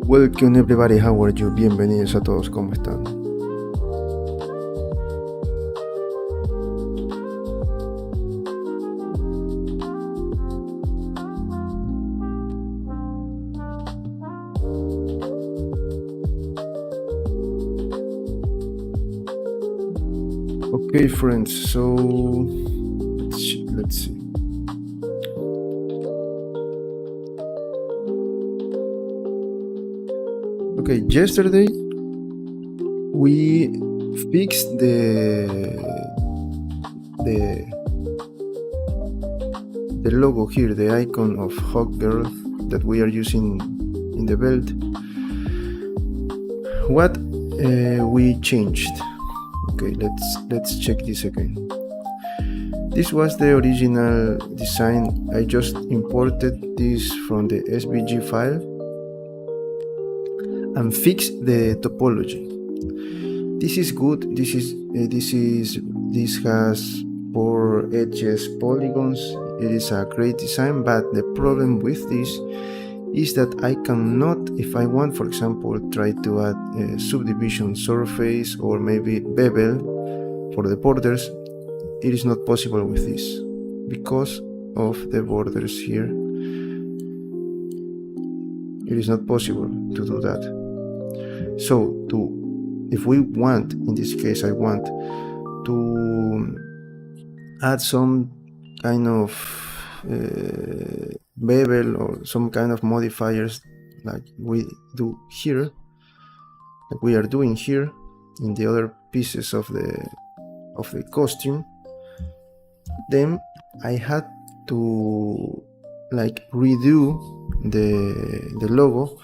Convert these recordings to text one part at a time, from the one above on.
Welcome everybody, how are you? Bienvenidos a todos, ¿cómo están? Okay friends, so let's see. Okay, yesterday we fixed the logo here, the icon of Hawkgirl that we are using in the belt. What we changed? Okay, let's check this again. This was the original design. I just imported this from the SVG file and fix the topology. This is good. This has 4 edges polygons. It is a great design, but the problem with this is that I cannot, if I want, for example, try to add a subdivision surface or maybe bevel for the borders. It is not possible with this because of the borders here. It is not possible to do that. So if we want, in this case I want to add some kind of bevel or some kind of modifiers like we do here, like we are doing here in the other pieces of the costume, then I had to like redo the logo,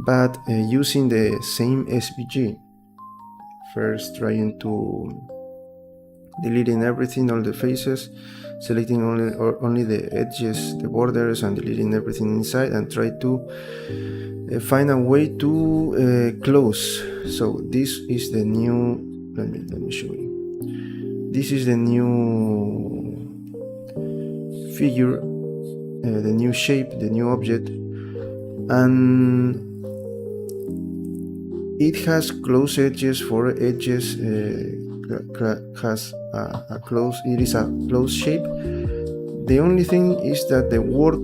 but using the same SVG. First trying to deleting everything, all the faces, selecting only the edges, the borders, and deleting everything inside, and try to find a way to close. So this is the new, let me show you. This is the new figure, the new shape, the new object, and it has closed edges, 4 edges, has a close. It is a closed shape. The only thing is that the work,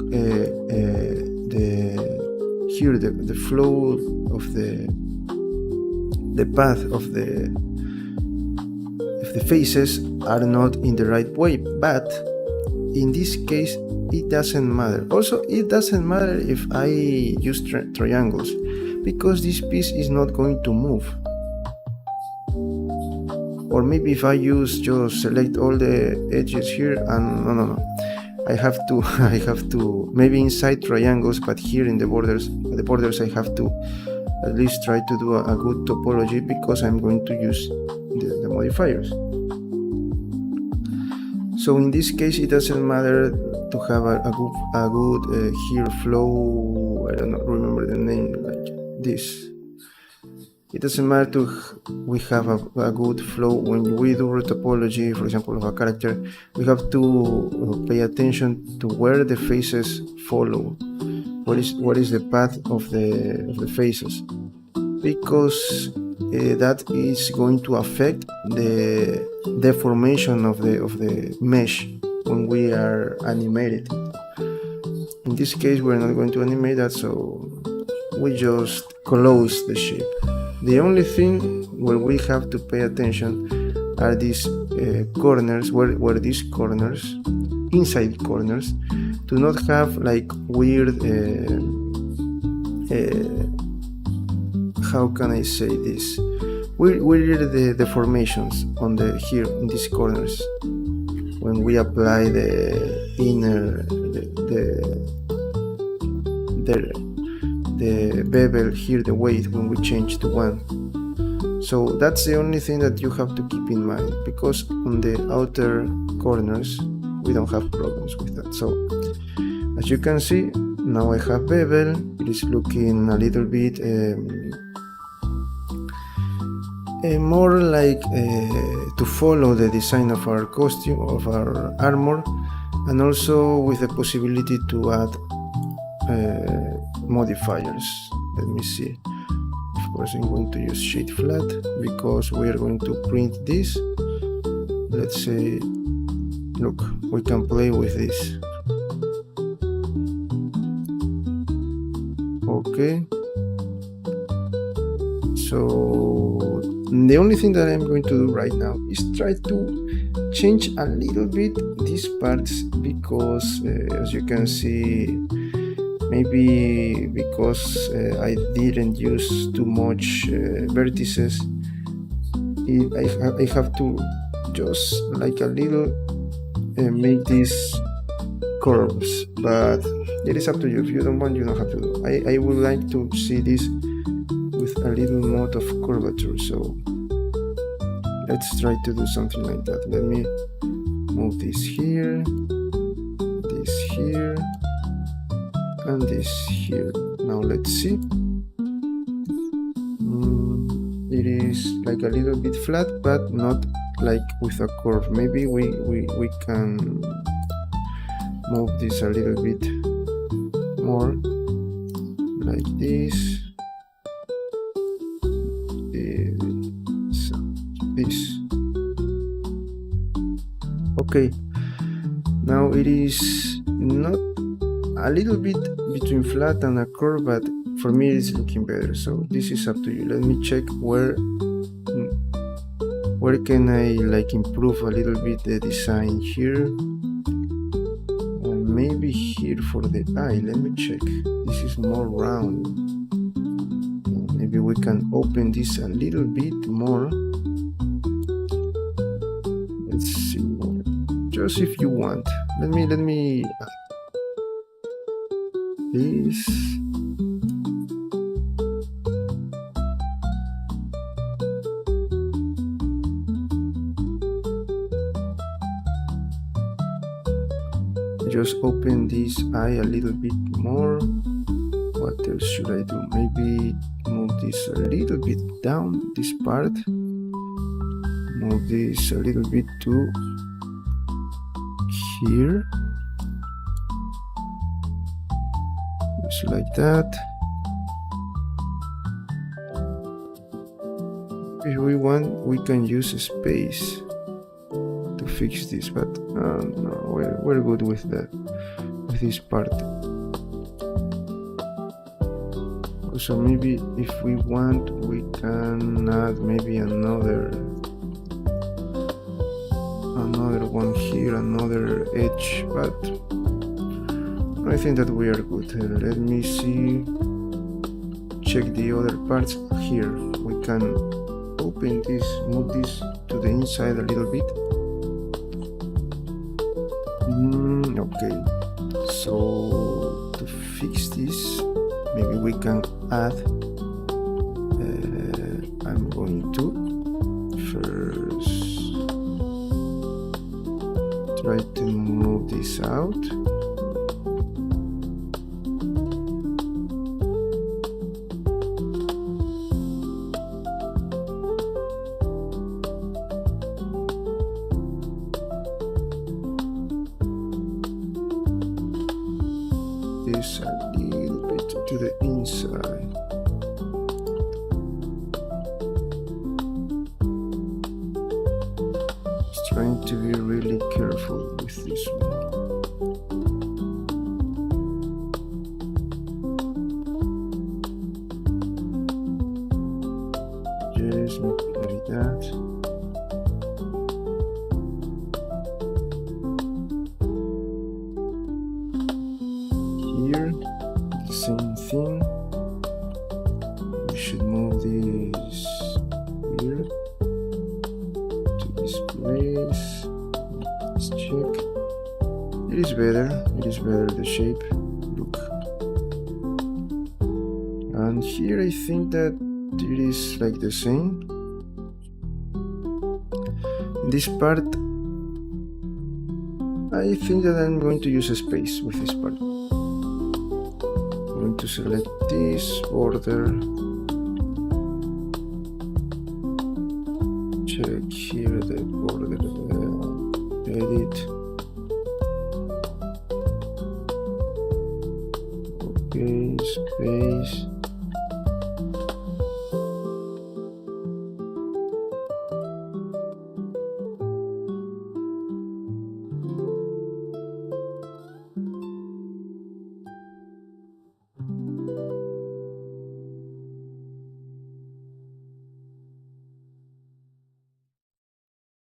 the flow of the path of the faces are not in the right way. But in this case, it doesn't matter. Also, it doesn't matter if I use triangles, because this piece is not going to move. Or maybe if I just select all the edges here, and no, I have to maybe inside triangles, but here in the borders I have to at least try to do a good topology, because I'm going to use the modifiers. So in this case, it doesn't matter to have a good here flow. I don't remember the name, like this. It doesn't matter we have a good flow when we do topology, for example, of a character. We have to pay attention to where the faces follow. What is the path of the faces, because that is going to affect the deformation of the mesh when we are animated. In this case, we're not going to animate that, so we just close the shape. The only thing where we have to pay attention are these corners, where these corners, inside corners, do not have like weird, how can I say this? Weird deformations on here in these corners when we apply the inner, the bevel here, the weight, when we change to 1. So that's the only thing that you have to keep in mind, because on the outer corners we don't have problems with that. So as you can see, now I have bevel. It is looking a little bit more like to follow the design of our costume, of our armor, and also with the possibility to add modifiers Let me see. Of course, I'm going to use shade flat because we are going to print this. Let's say, look, we can play with this. Okay. So the only thing that I'm going to do right now is try to change a little bit these parts because as you can see, maybe because I didn't use too much vertices, I have to just like a little make these curves, but it is up to you. If you don't want, you don't have to do. I would like to see this with a little more of curvature, so let's try to do something like that. Let me move this here, and this here. Now let's see. It is like a little bit flat, but not like with a curve. Maybe we can move this a little bit more like this. This. Okay, now it is not a little bit between flat and a curve, but for me it's looking better, so this is up to you. Let me check where can I like improve a little bit the design here, and maybe here for the eye. Let me check. This is more round. Maybe we can open this a little bit more. Let's see, just if you want. Let me this. Just open this eye a little bit more. What else should I do? Maybe move this a little bit down, this part. Move this a little bit to here. Just like that. If we want, we can use a space to fix this, but no, we're good with that, with this part. So maybe if we want, we can add maybe another one here, another edge, but I think that we are good. Let me see, check the other parts here. We can open this, move this to the inside a little bit. Okay, so to fix this, maybe we can add, I'm going to first try to move this out. This a little bit to the inside. Just trying to be really careful with this one. Just like that. Here, the same thing. We should move this here to this place. Let's check. It is better. It is better, the shape. Look. And here I think that it is like the same. This part, I think that I'm going to use a space with this part. I'm going to select this border. Check here the border, edit. Okay, space.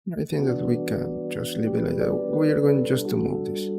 I think that we can just leave it like that. We are going just to move this.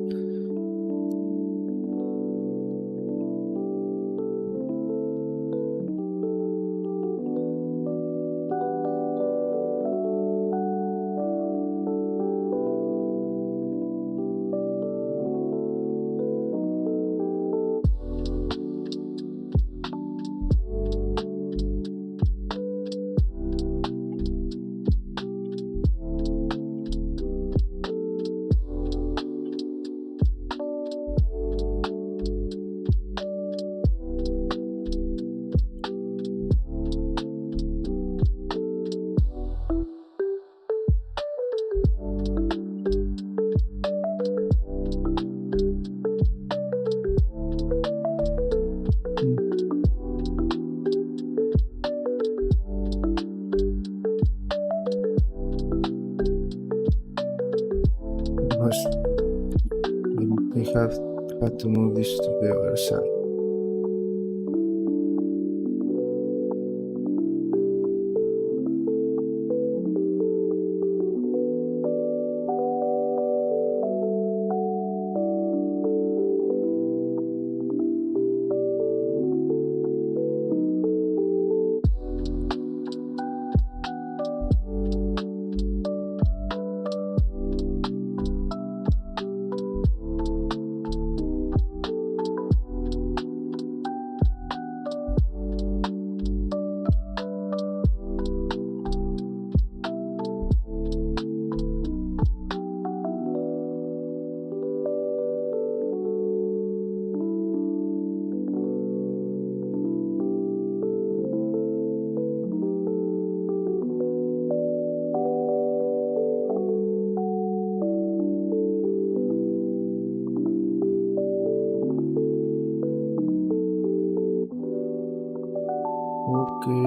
I have had to move this to the other side. Okay.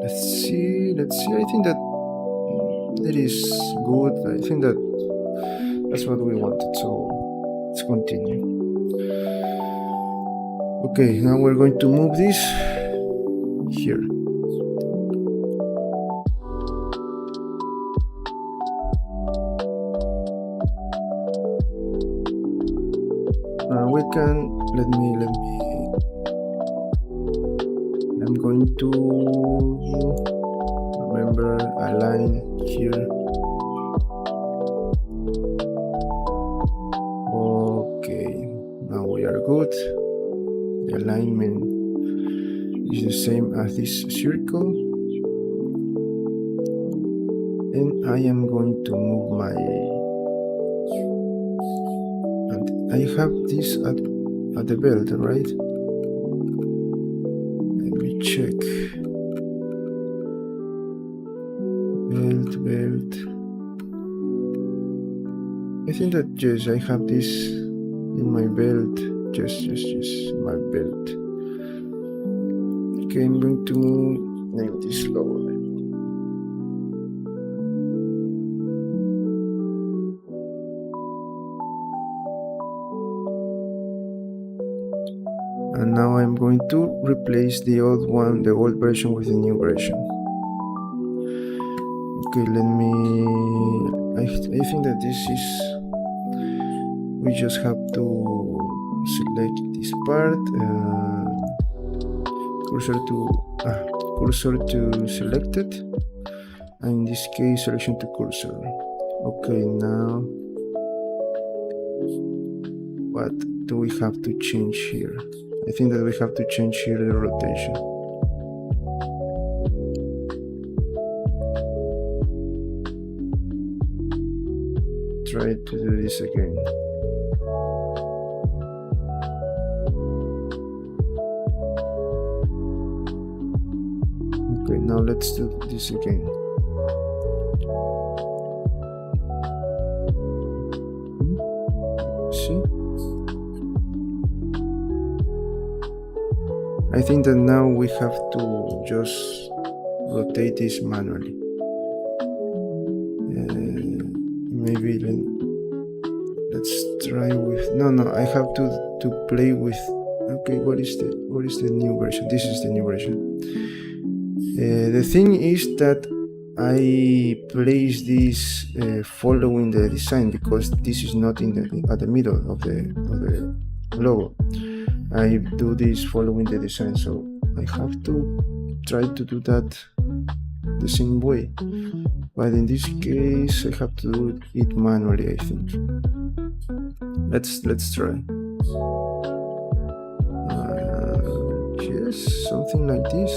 Let's see. I think that it is good. I think that that's what we wanted. So let's continue. Okay, now we're going to move this here. We can I'm going to remember a line here. Okay, now we are good. The alignment is the same as this circle, and I am going to move my, and I have this at the belt, right? Let me check. Belt. I think that yes, I have this in my belt. Yes, my belt. Okay, I'm going to name this lower. And now I'm going to replace the old version with the new version. Okay, I think that this is, we just have to select this part, cursor to selected, and in this case selection to cursor. Okay, now what do we have to change here? I think that we have to change here the rotation. Try to do this again. Okay, now let's do this again. See? I think that now we have to just rotate this manually. Maybe let's try with, no, I have to play with. Okay, what is the new version? This is the new version. The thing is that I place this following the design, because this is not at the middle of the logo. I do this following the design, so I have to try to do that the same way, but in this case I have to do it manually, I think. Let's try. Yes, something like this.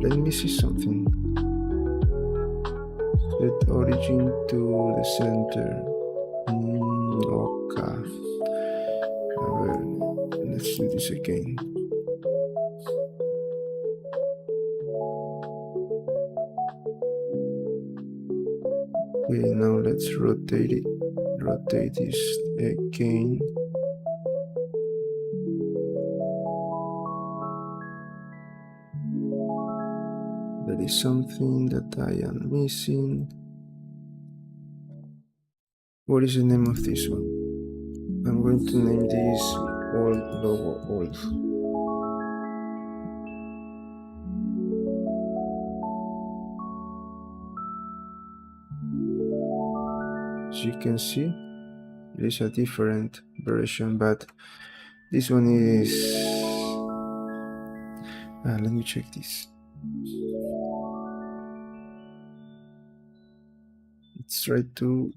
Let me see something. Set origin to the center. Okay. Let's do this again. Okay, now let's rotate it. Rotate this again. There is something that I am missing. What is the name of this one? I'm going to name this old logo old. As you can see, there is a different version, but this one is... let me check this. Let's try to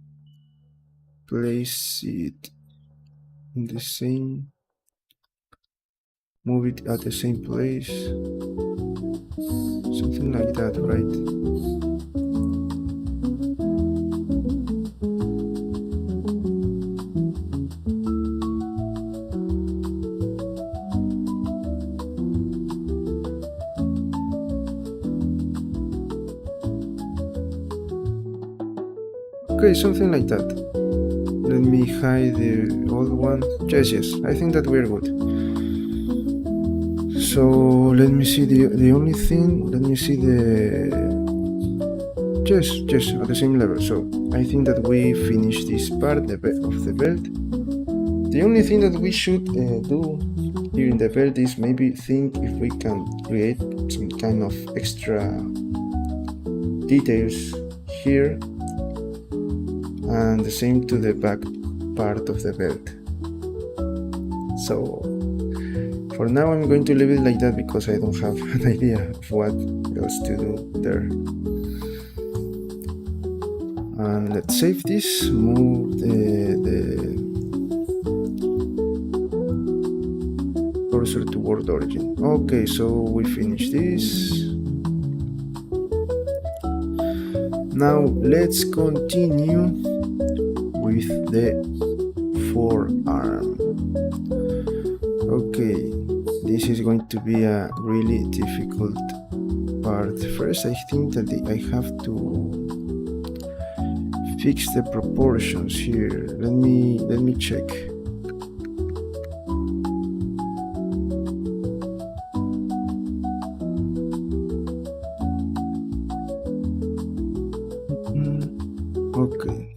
place it in the same, move it at the same place, something like that, right? Okay, something like that. Let me hide the old one. Yes, I think that we're good. So let me see the only thing. Let me see the... Yes, at the same level. So I think that we finished this part of the belt. The only thing that we should do here in the belt is maybe think if we can create some kind of extra details here, and the same to the back part of the belt. So for now I'm going to leave it like that, because I don't have an idea of what else to do there. And let's save this, move the cursor toward origin. Okay, so we finish this. Now let's continue with the forearm. Okay, this is going to be a really difficult part. First, I think that I have to fix the proportions here. Let me check. Okay,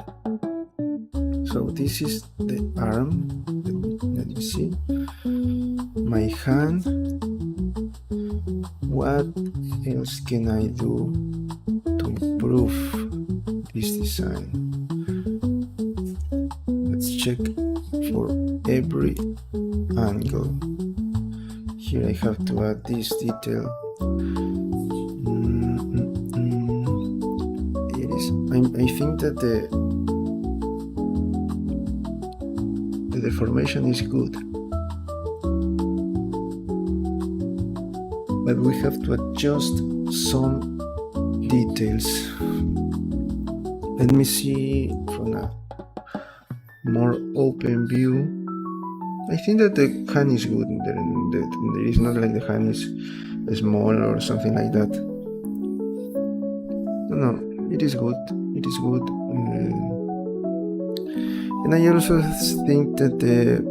so this is the arm. Let me see. My hand. What else can I do to improve this design? Let's check for every angle. Here I have to add this detail. I think that the deformation is good, but we have to adjust some details. Let me see from a more open view. I think that the hand is good. There is not like the hand is small or something like that. No, it is good. It is good. And I also think that the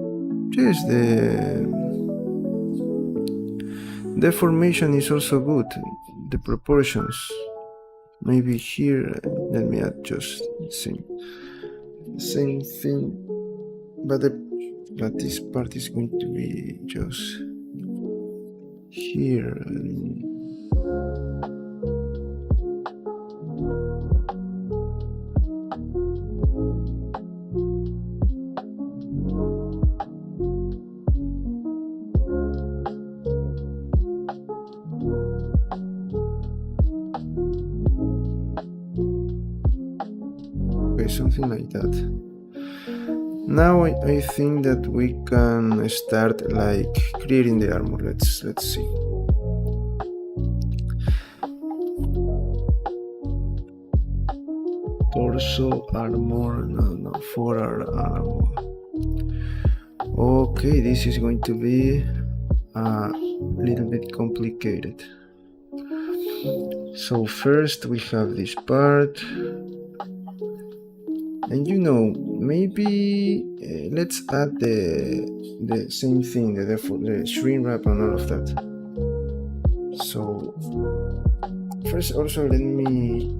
deformation is also good. The proportions. Maybe here, let me adjust the same thing but this part is going to be just here. Okay, something like that. Now I think that we can start like creating the armor. Let's see. Torso armor, no, forearm armor. Okay, this is going to be a little bit complicated. So first we have this part, and maybe let's add the same thing, the shrink wrap and all of that. So first, also let me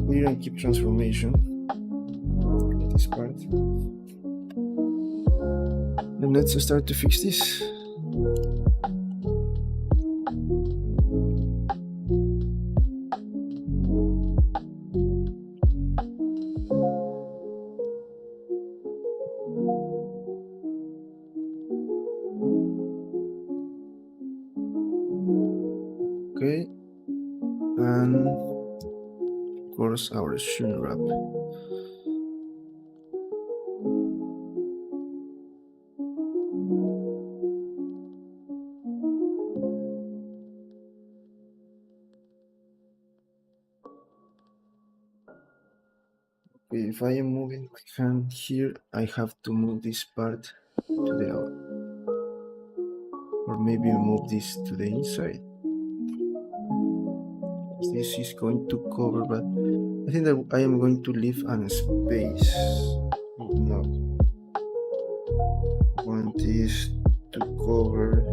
clear and keep transformation. This part. And let's start to fix this. Okay, and of course our shrink wrap. If I am moving my hand here, I have to move this part to the out, or maybe move this to the inside. This is going to cover, but I think that I am going to leave an space. No, I want this to cover.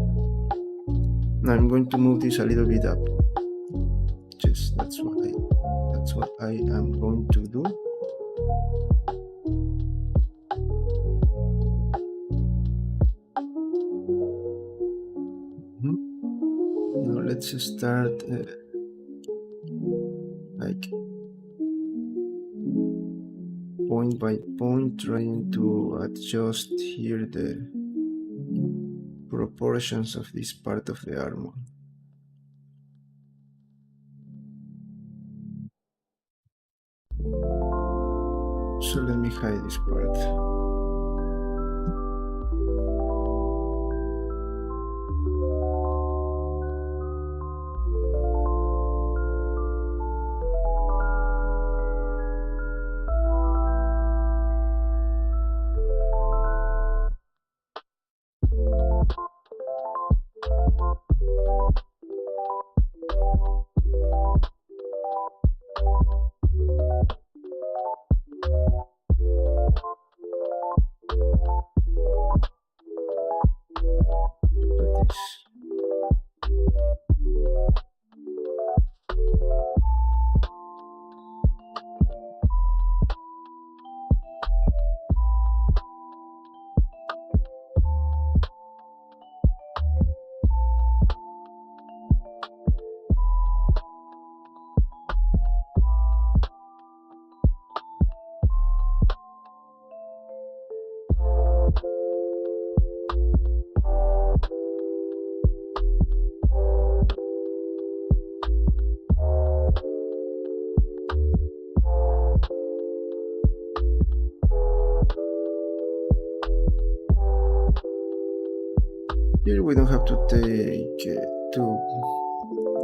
Now I'm going to move this a little bit up. Yes, that's what I am going to do. Now let's start like point by point, trying to adjust here the proportions of this part of the armor. So let me hide this part. Here we don't have to take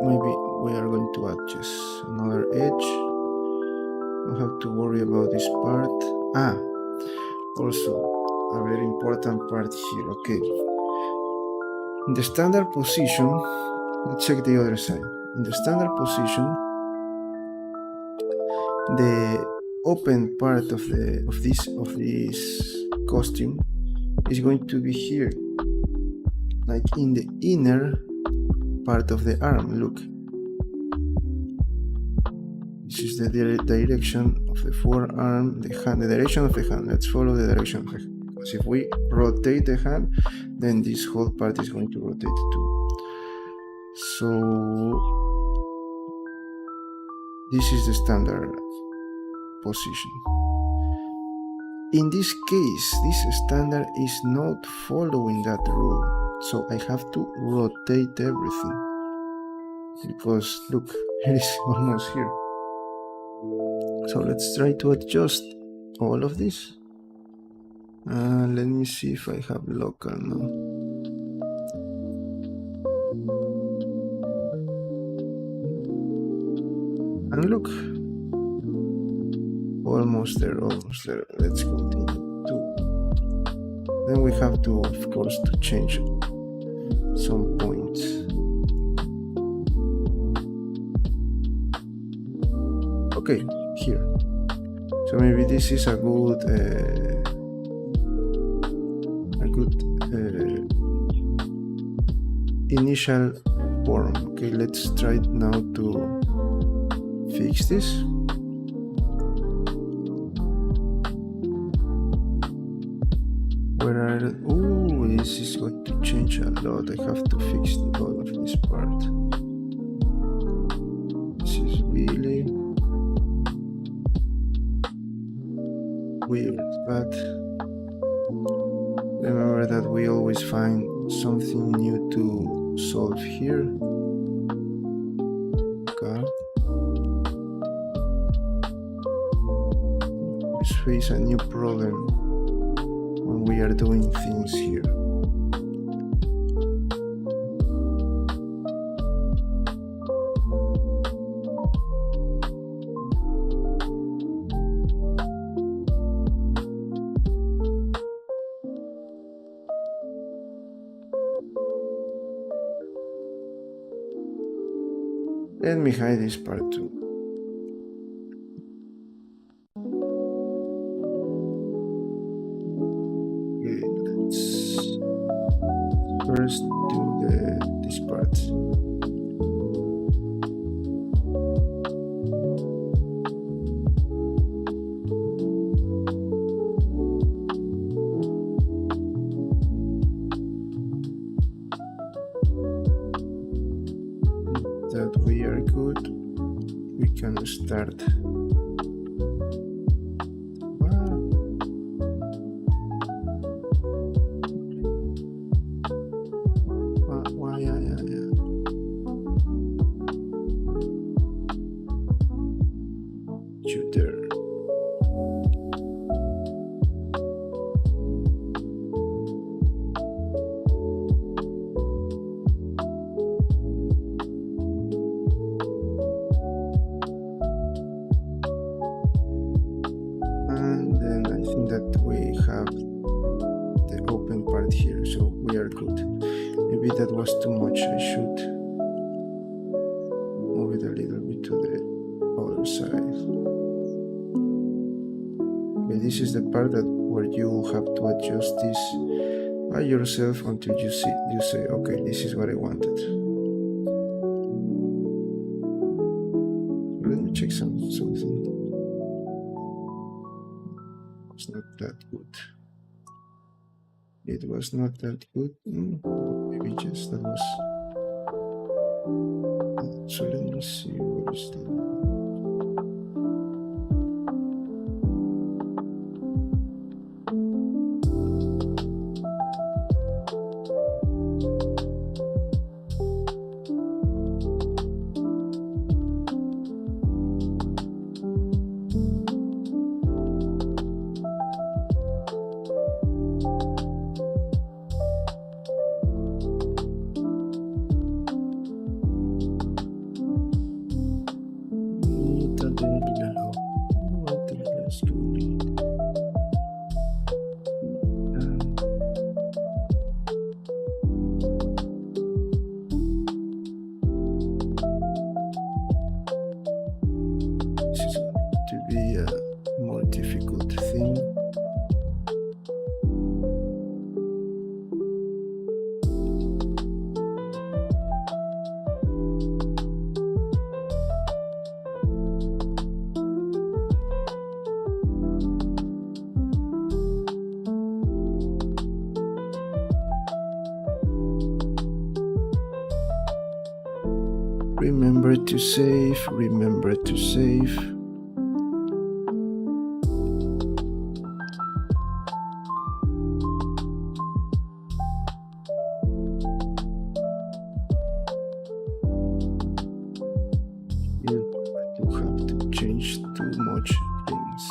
maybe we are going to add just another edge. Don't have to worry about this part. Also a very important part here. Okay, in the standard position, let's check the other side. In the standard position, the open part of this costume is going to be here, like in the inner part of the arm. Look, this is the direction of the forearm, the hand, the direction of the hand. Let's follow the direction because if we rotate the hand, then this whole part is going to rotate too. So this is the standard position. In this case, this standard is not following that rule, so I have to rotate everything, because look, it is almost here. So let's try to adjust all of this. Let me see if I have local now. And look, almost there. Let's continue to. Then we have to, of course, to change some points. Okay, here. So maybe this is a good initial form. Okay, let's try now to fix this. Oh, this is going to change a lot. I have to fix all of this part. This is really weird, but remember that we always find something new to solve here. Okay. We face a new problem when we are doing things here. Let me hide this part too. Okay, let's first do this part. That we are good, we can start. Shooter. And then I think that we have the open part here, so we are good. Maybe that was too much. I should move it a little bit to the other side. Okay, this is the part where you have to adjust this by yourself until you say, okay, this is what I wanted. Let me check something. It's not that good. It was not that good. Maybe just that was. So let me see what is that. Remember to save, remember to save. You have to change too much things.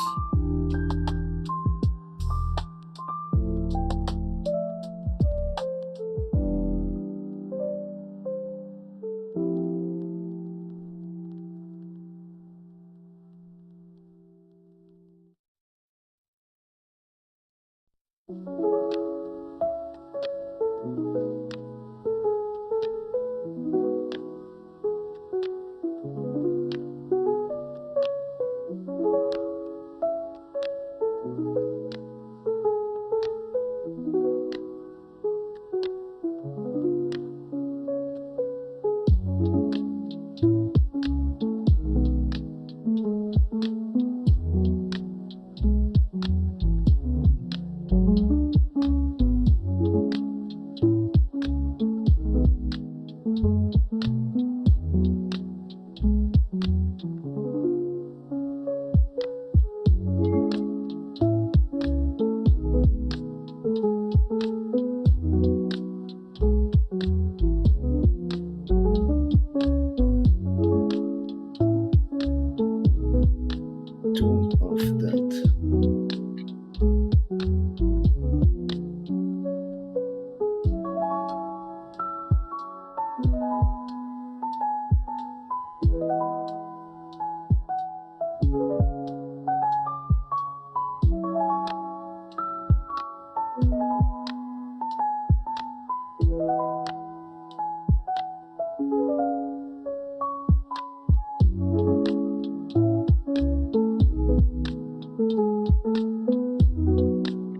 Turn off that.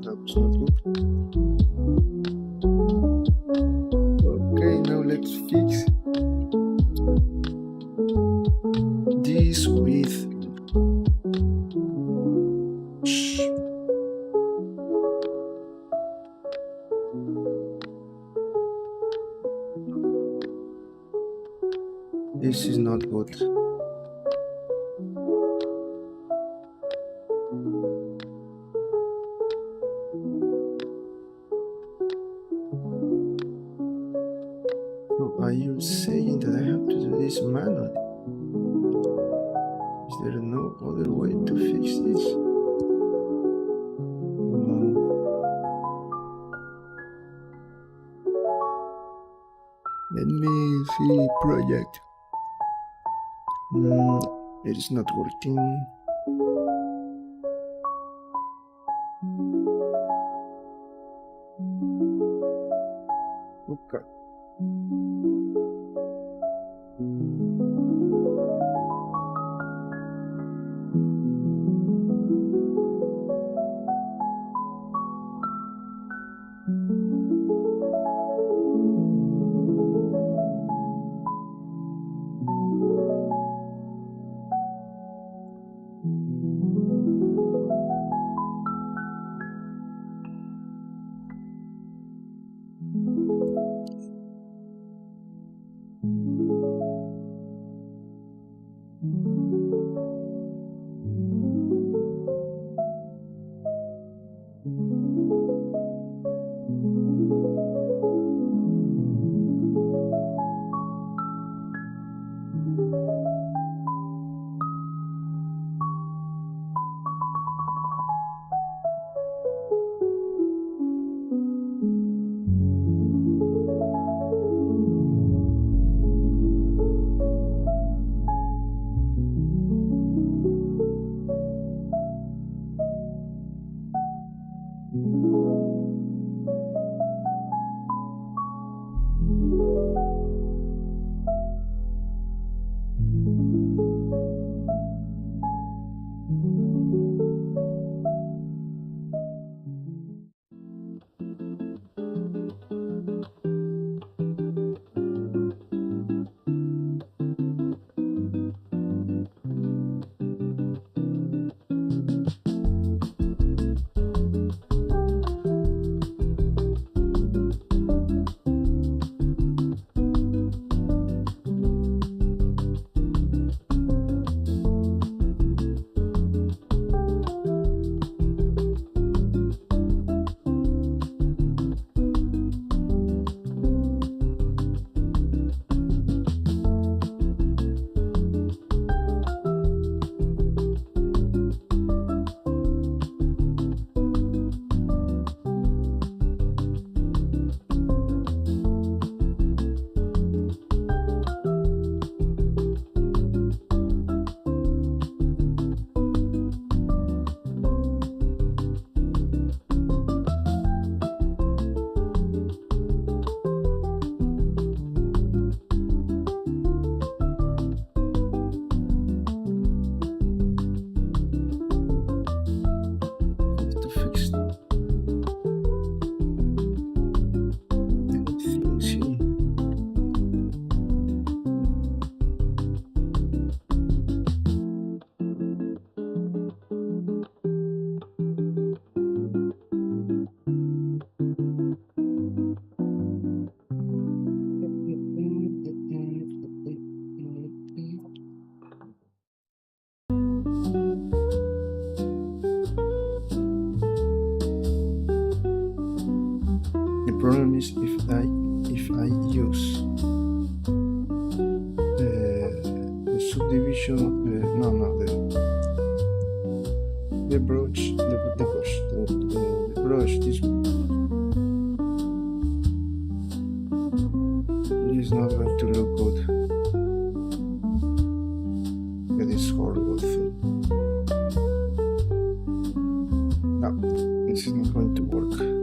That's not good. Okay, now let's fix this with this is not good. So are you saying that I have to do this manually? Is there no other way to fix this? Let me see project. It is not working. Okay. problem is if I use the subdivision of the brush, this it is not going to look good. It is horrible thing. No, this is not going to work.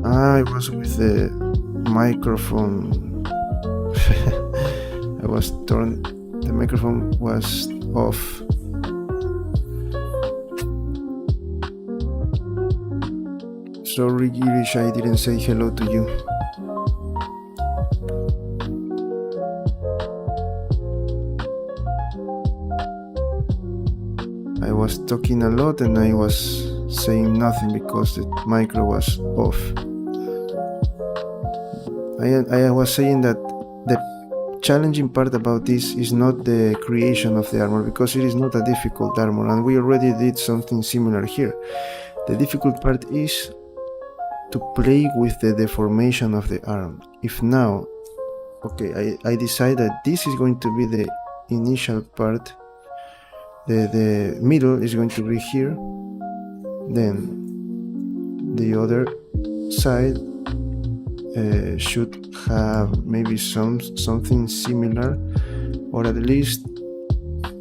I was with the microphone. The microphone was off. Sorry, Girish, I didn't say hello to you. I was talking a lot and I was saying nothing because the micro was off. I was saying that the challenging part about this is not the creation of the armor, because it is not a difficult armor and we already did something similar here. The difficult part is to play with the deformation of the arm. If now, okay, I decide that this is going to be the initial part, the middle is going to be here, then the other side should have maybe something similar, or at least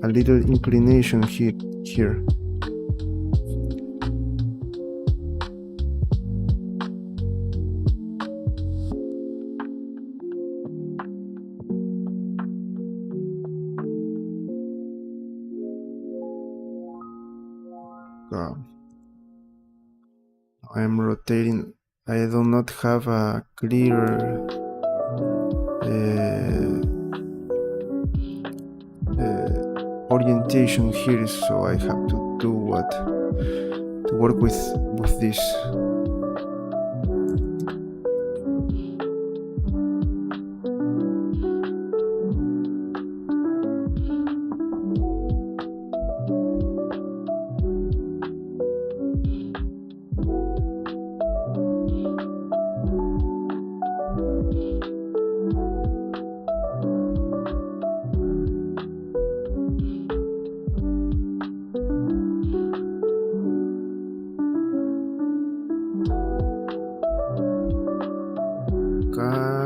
a little inclination here. I'm rotating. I do not have a clear orientation here, so I have to do to work with this.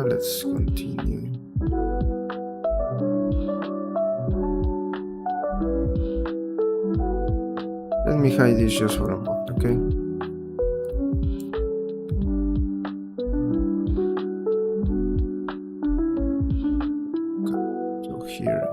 Let's continue. Let me hide this just for a moment, okay? So here.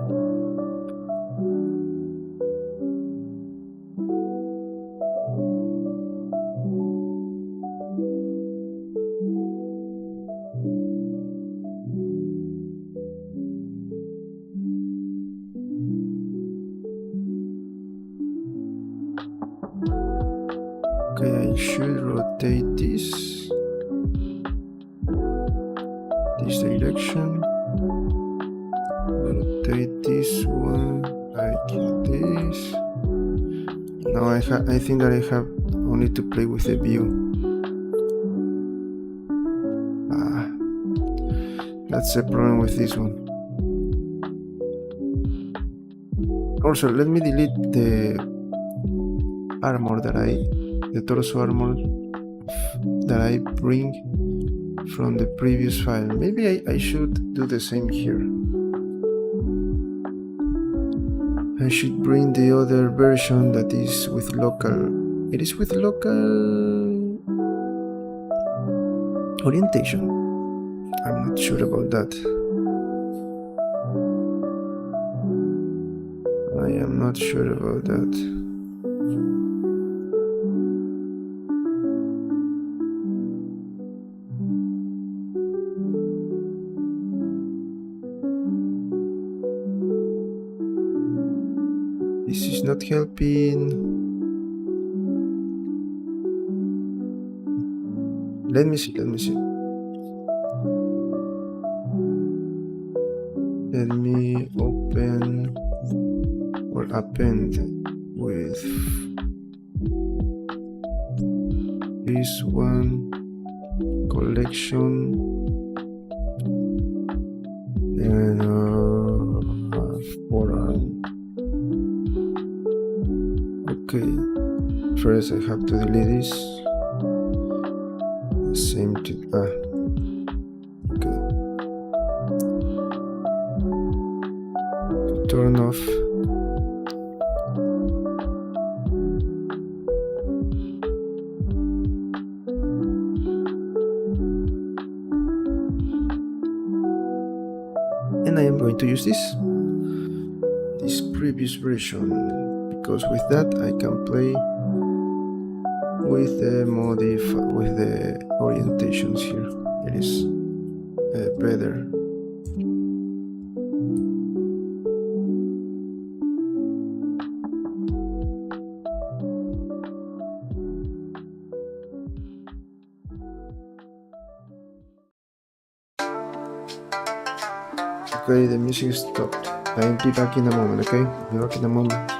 Okay, I should rotate this direction, rotate this one like this. Now I think that I have only to play with the view. That's the problem with this one. Also, let me delete the armor the torso armor that I bring from the previous file. Maybe I should do the same here. I should bring the other version that is with local. It is with local orientation. I'm not sure about that. I am not sure about that. This is not helping. Let me see. Let me open or append with this one, collection, and forearm. Okay, first I have to delete this. Same to okay. Turn off. And I am going to use this previous version, because with that I can play with the with the orientations here. It is better. Okay, the music stopped. I'll be back in a moment, okay? I'll be back in a moment.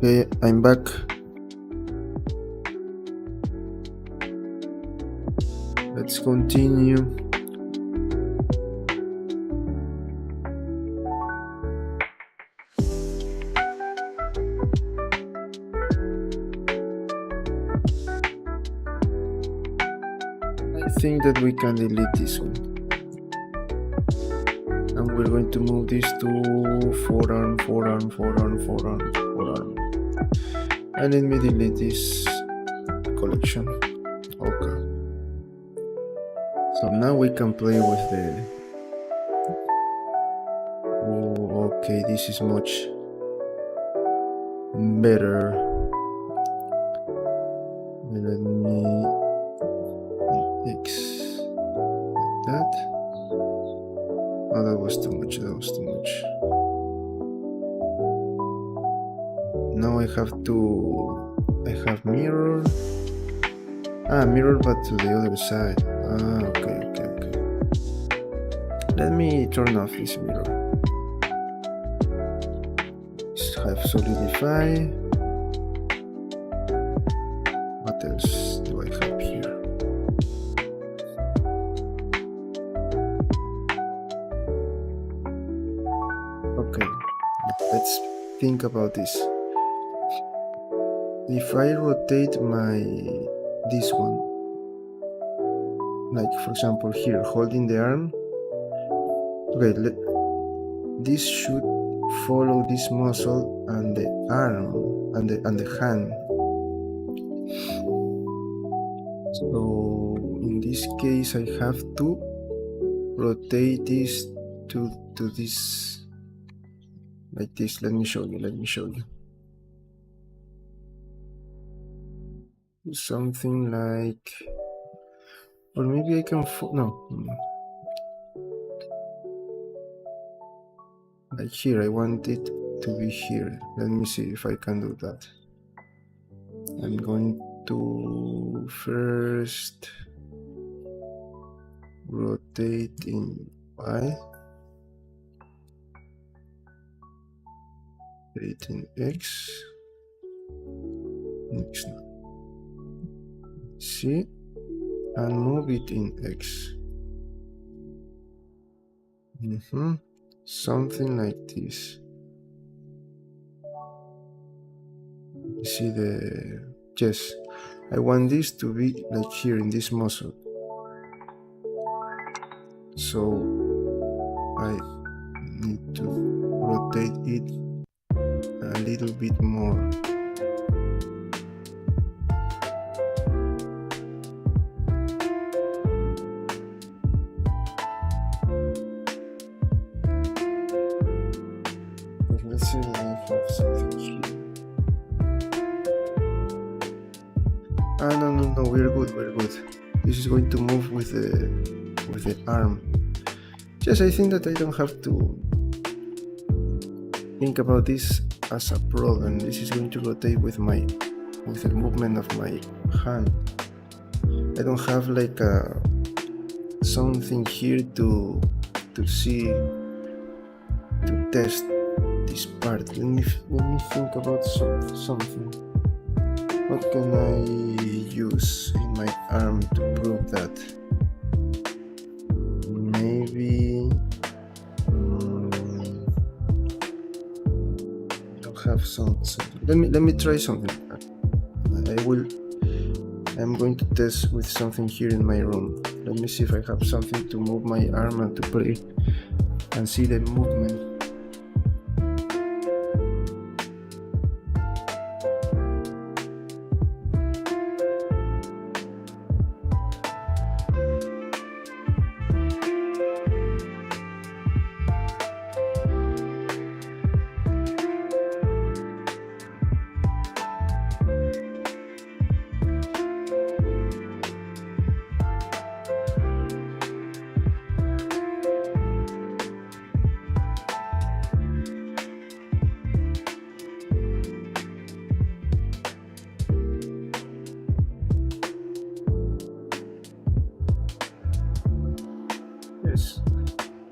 Okay, I'm back. Let's continue. I think that we can delete this one. And we're going to move this to forearm. And let me delete this collection. Okay. So now we can play with the... Oh, okay, this is much better. Let me X like that. Oh, that was too much. Now I have mirror. Mirror, but to the other side. Okay. Let me turn off this mirror. Have solidify. What else do I have here? Okay, let's think about this. If I rotate this one, like for example here, holding the arm, okay, this should follow this muscle and the arm and the hand. So in this case I have to rotate this to this, like this. Let me show you. Something like, or maybe I can no. Like here, I want it to be here. Let me see if I can do that. I'm going to first rotate in Y, rotate in X, see, and move it in X. Something like this. You see yes, I want this to be like here in this muscle, so I need to rotate it a little bit more. Let's say that I have something here. No, we're good. This is going to move with the arm. Yes, I think that I don't have to think about this as a problem. This is going to rotate with the movement of my hand. I don't have like something here to see, to test this part. Let me think about something. What can I use in my arm to prove that? Maybe I don't have something. Let me try something. I'm going to test with something here in my room. Let me see if I have something to move my arm and to play and see the movement.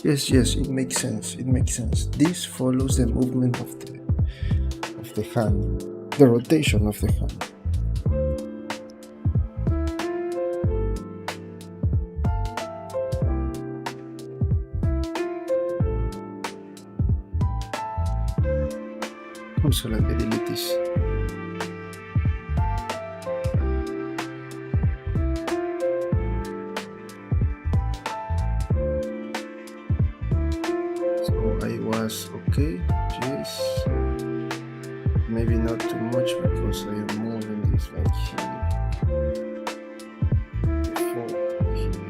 Yes, it makes sense. This follows the movement of the hand, the rotation of the hand. Also, let me delete this. Okay, yes, maybe not too much because I am moving this like here, before here.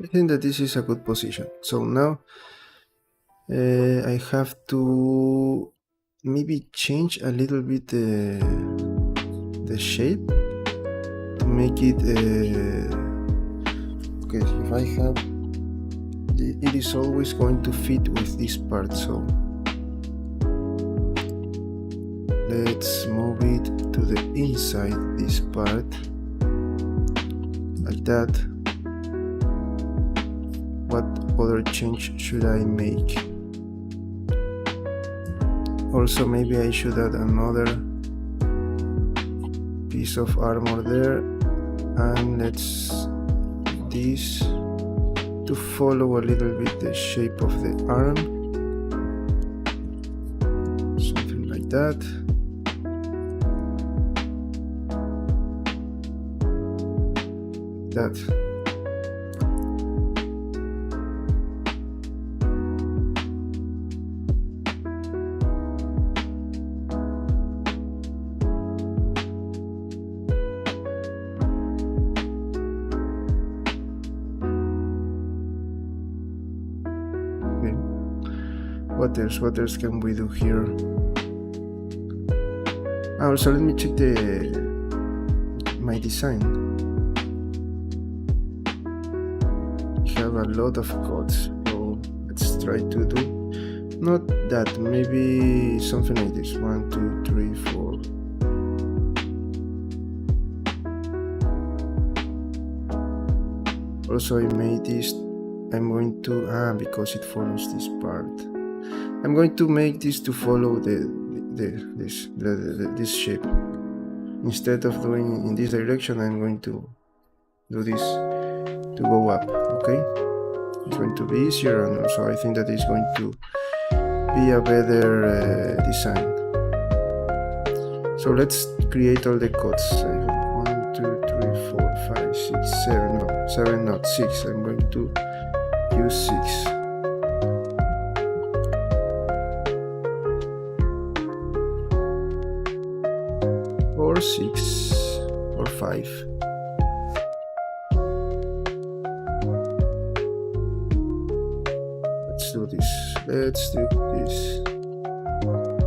I think that this is a good position. So now I have to maybe change a little bit the shape to make it okay. If I have it is always going to fit with this part, so let's move it to the inside this part like that. What other change should I make? Also, maybe I should add another piece of armor there, and let's this to follow a little bit the shape of the arm, something like that. What else can we do here? Also, let me check my design. I have a lot of codes, so let's try to do not that, maybe something like this. 1, 2, 3, 4. Also, I made this. I'm going to because it follows this part. I'm going to make this to follow this shape. Instead of doing in this direction, I'm going to do this to go up. Okay, it's going to be easier, and also I think that it's going to be a better design. So let's create all the codes. 1, 2, 3, 4, 5, 6, 7. No, 7, not 6. I'm going to use 6. Or 6 or 5. Let's do this.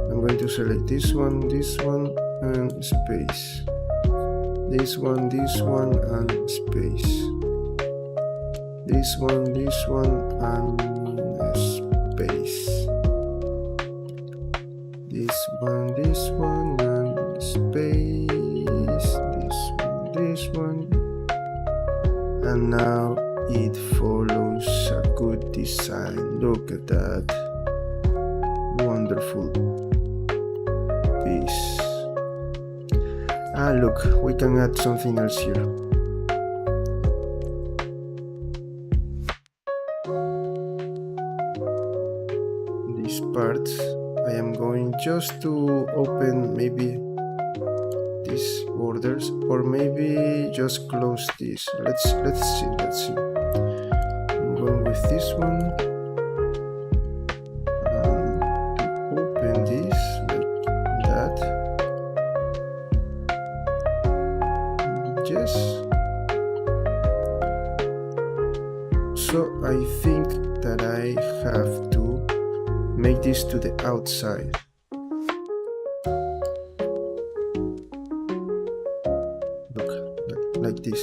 I'm going to select this one, and space. This one, and space. This one, and space. This one, and space. This one, and now it follows a good design. Look at that, wonderful piece. Look, we can add something else here. These parts, I am going just to open maybe these borders, or maybe just close this. Let's see. I'm going with this one and to open this like that. Yes. So I think that I have to make this to the outside. Like this.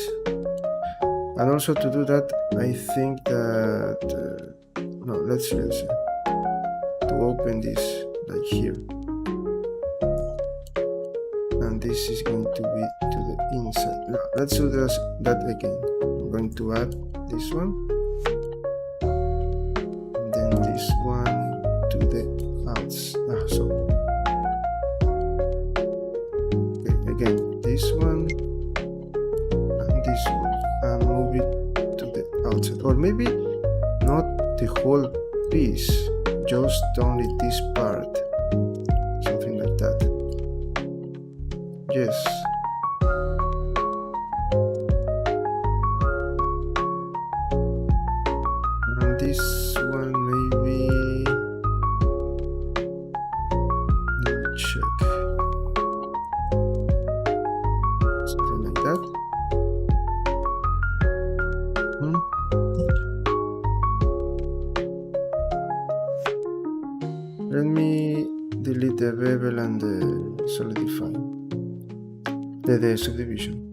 And also to do that, I think that no, let's see, to open this like here, and this is going to be to the inside. No, let's do that again. I'm going to add this one, and then this one to the outside. Okay, again this one, and move it to the outside, or maybe not the whole piece, just only this part, something like that. Yes. And this one maybe, let me check, something like that. the subdivision.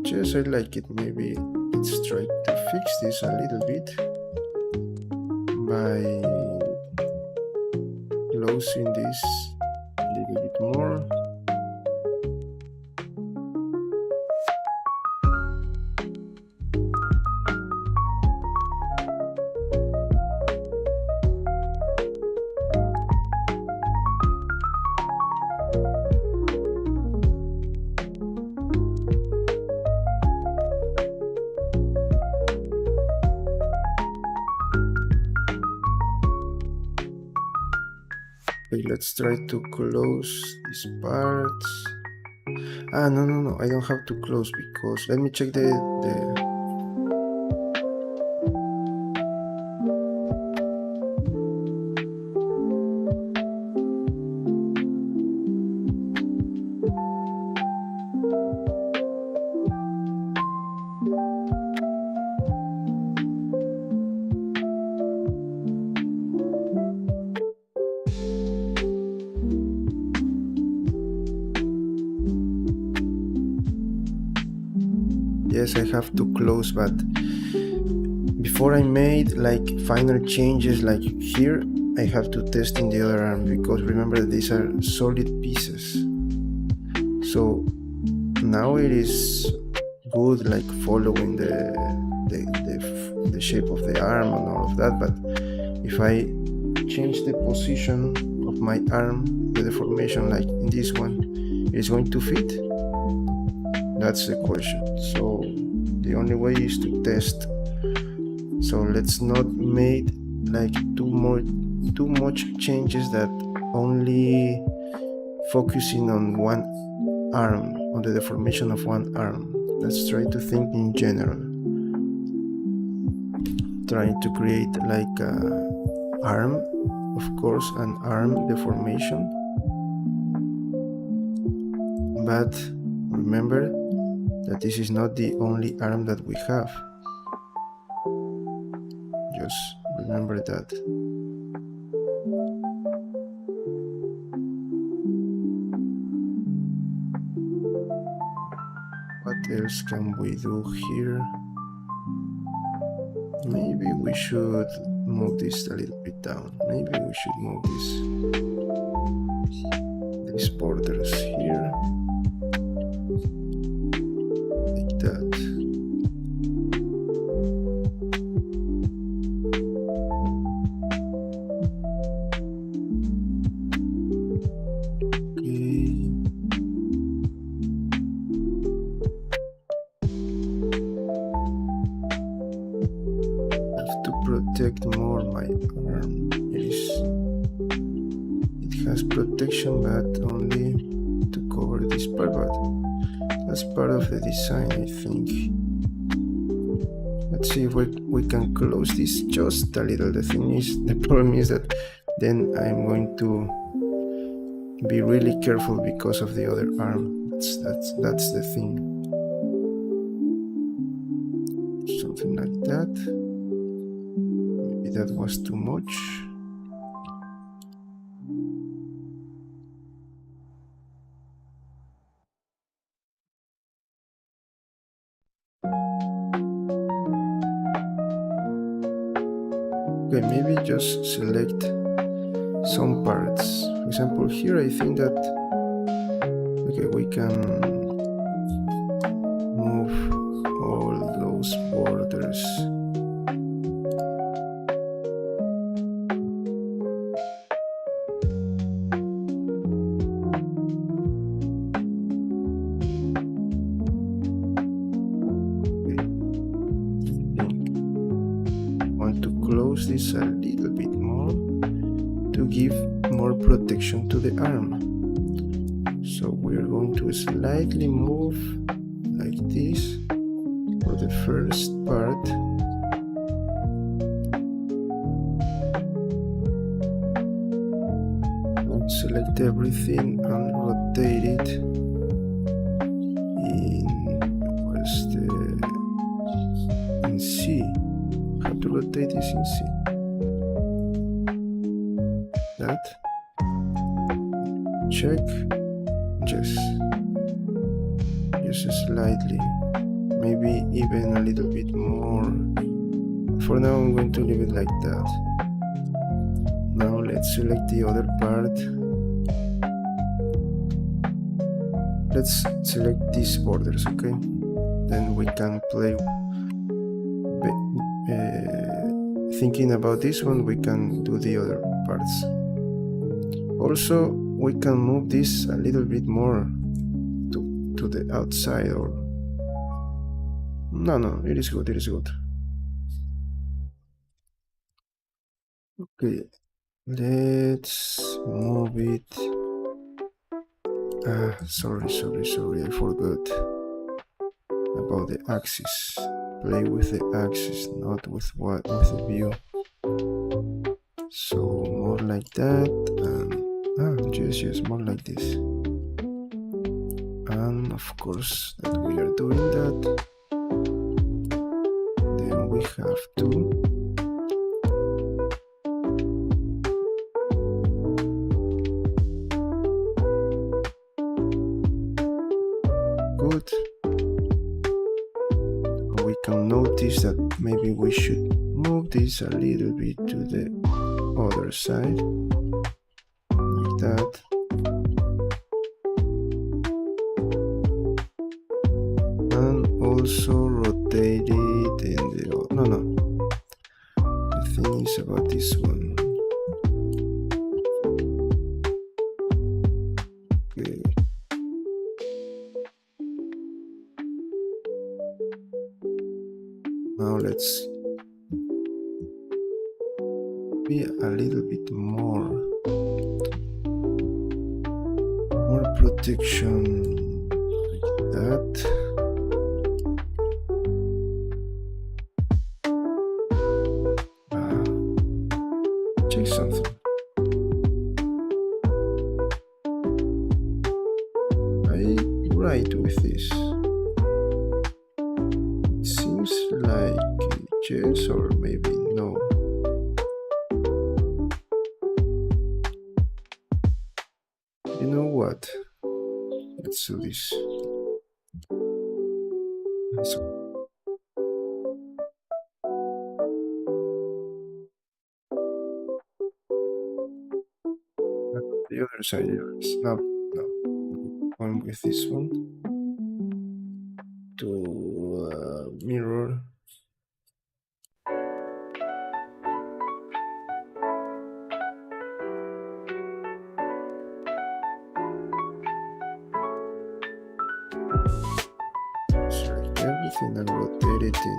Yes, I like it. Maybe let's try to fix this a little bit by closing this a little bit more. Okay, let's try to close these parts. No, I don't have to close because let me check the yes, I have to close, but before I made like final changes like here, I have to test in the other arm because remember these are solid pieces. So now it is good like following the shape of the arm and all of that, but if I change the position of my arm, the deformation like in this one, it is going to fit? That's the question. So the only way is to test. So let's not make like too much changes that only focusing on one arm, on the deformation of one arm. Let's try to think in general, trying to create like a arm, of course, an arm deformation, but remember that this is not the only arm that we have. Just remember that. What else can we do here? Maybe we should move this a little bit down. Maybe we should move these borders here. Like that. Protect more my arm. It has protection, but only to cover this part, but that's part of the design, I think. Let's see if we can close this just a little. The problem is that then I'm going to be really careful because of the other arm. That's the thing. Something like that. That was too much. Okay, maybe just select some parts. For example, here I think that okay, we can move all those borders. Close this a little bit more to give more protection to the arm. So we're going to slightly move like this for the first part. And select everything and rotate it in C. To rotate this in C. That. Check. just slightly, maybe even a little bit more. For now I'm going to leave it like that. Now let's select the other part. Let's select these borders, okay? Then we can play. Thinking about this one, we can do the other parts. Also, we can move this a little bit more to the outside, or no, it is good, okay. Let's move it. Sorry, I forgot about the axis. Play with the axis, not with the view. So more like that, and just more like this. And of course that we are doing that, then we have to good. We can notice that maybe we should move this a little bit to the other side, like that. And also rotate it in the no. The thing is about this one. Okay. Now let's be a little bit more protection, like that. Check something. I'm right with this. It seems like yes, or maybe no. You know what? Let's do this. The other side is no. One with this one to mirror. Select everything and rotate it in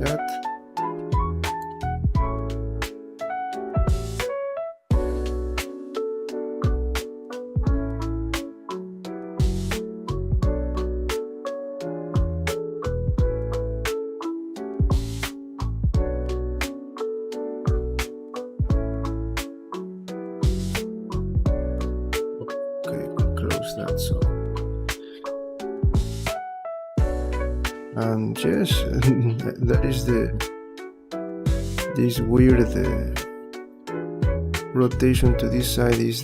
that. That so, and yes, that is this weird rotation to this side is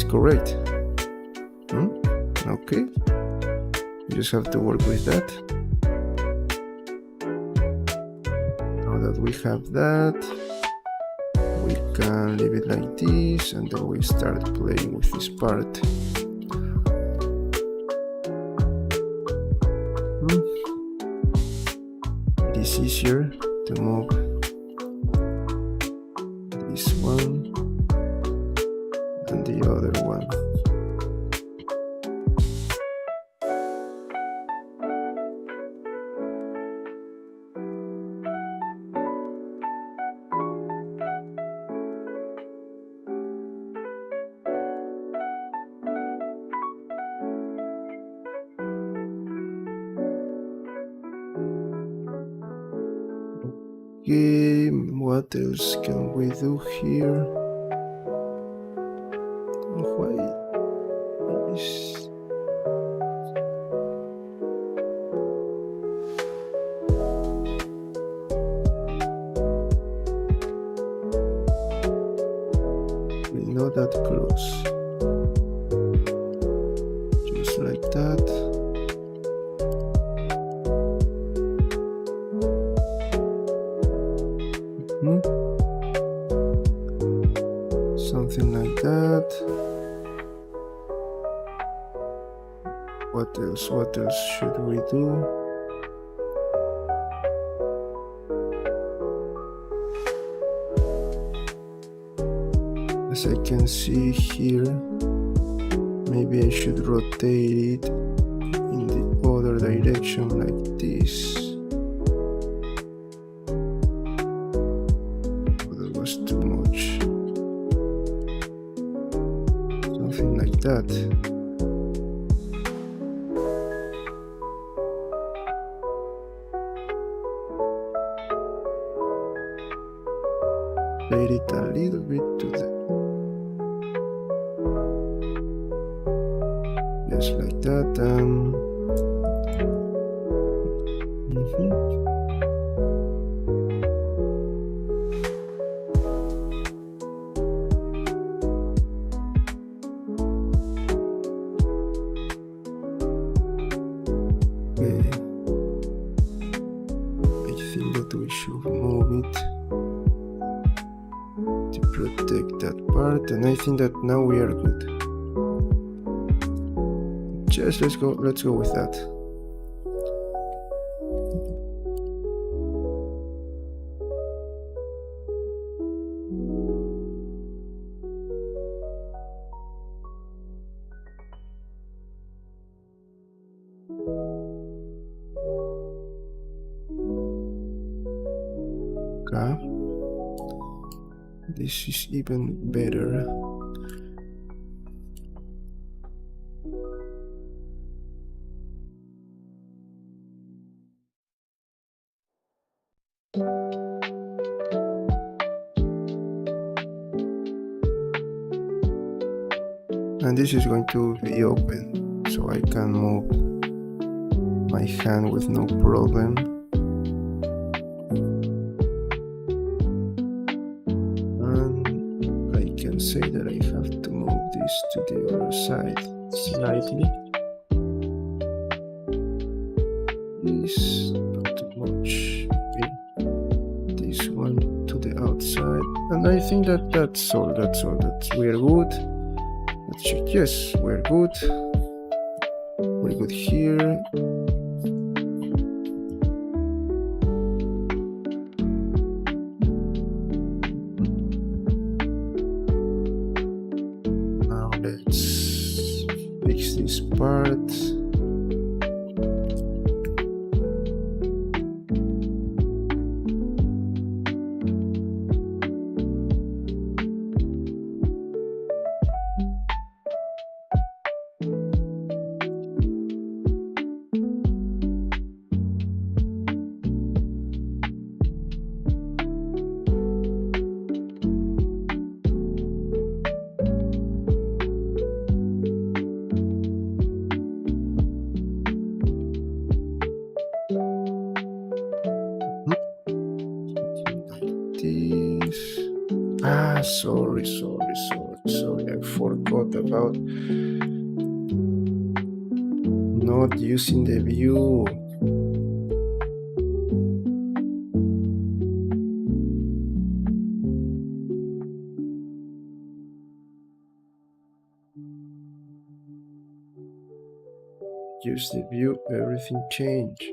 correct. Okay, you just have to work with that. Now that we have that, we can leave it like this, and then we start playing with this part. It is easier to move this one and the other one. Okay, what else can we do here? Why is not that close. Just like that. Something like that. What else should we do? As I can see here, maybe I should rotate it in the other direction like this. Oh, that was too much. Something like that. Rotate it a little bit to the just like that. Okay. I think that we should move it to protect that part, and I think that now we are good. Just let's go with that. Okay. This is even better. And this is going to be open, so I can move my hand with no problem. And I can say that I have to move this to the other side slightly. This not too much. Maybe this one to the outside. And I think that that's all. We're good. Let's check. Yes, we're good. We're good here. Now let's fix this part. Sorry, I forgot about not using the view. Use the view, everything changed.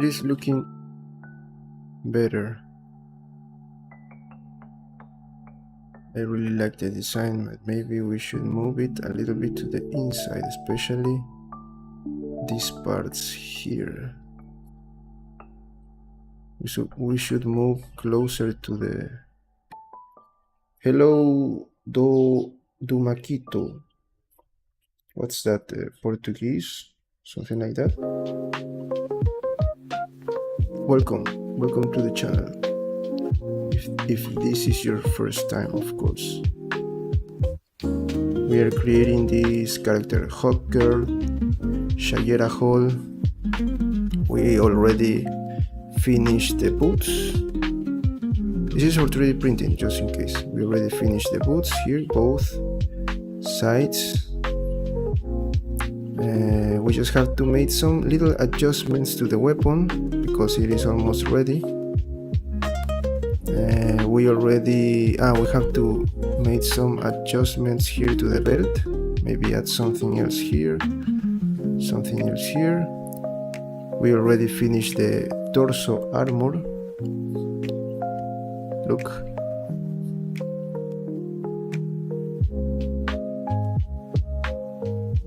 it is looking better. I really like the design, but maybe we should move it a little bit to the inside, especially these parts here. We should move closer to the... Hello, do Maquito. What's that? Portuguese? Something like that? Welcome to the channel. If this is your first time, of course. We are creating this character Hawkgirl, Shayera Hol. We already finished the boots. This is for 3D printing, just in case. We already finished the boots here, both sides. We just have to make some little adjustments to the weapon because it is almost ready. We have to make some adjustments here to the belt. Maybe add something else here, something else here. We already finished the torso armor. Look.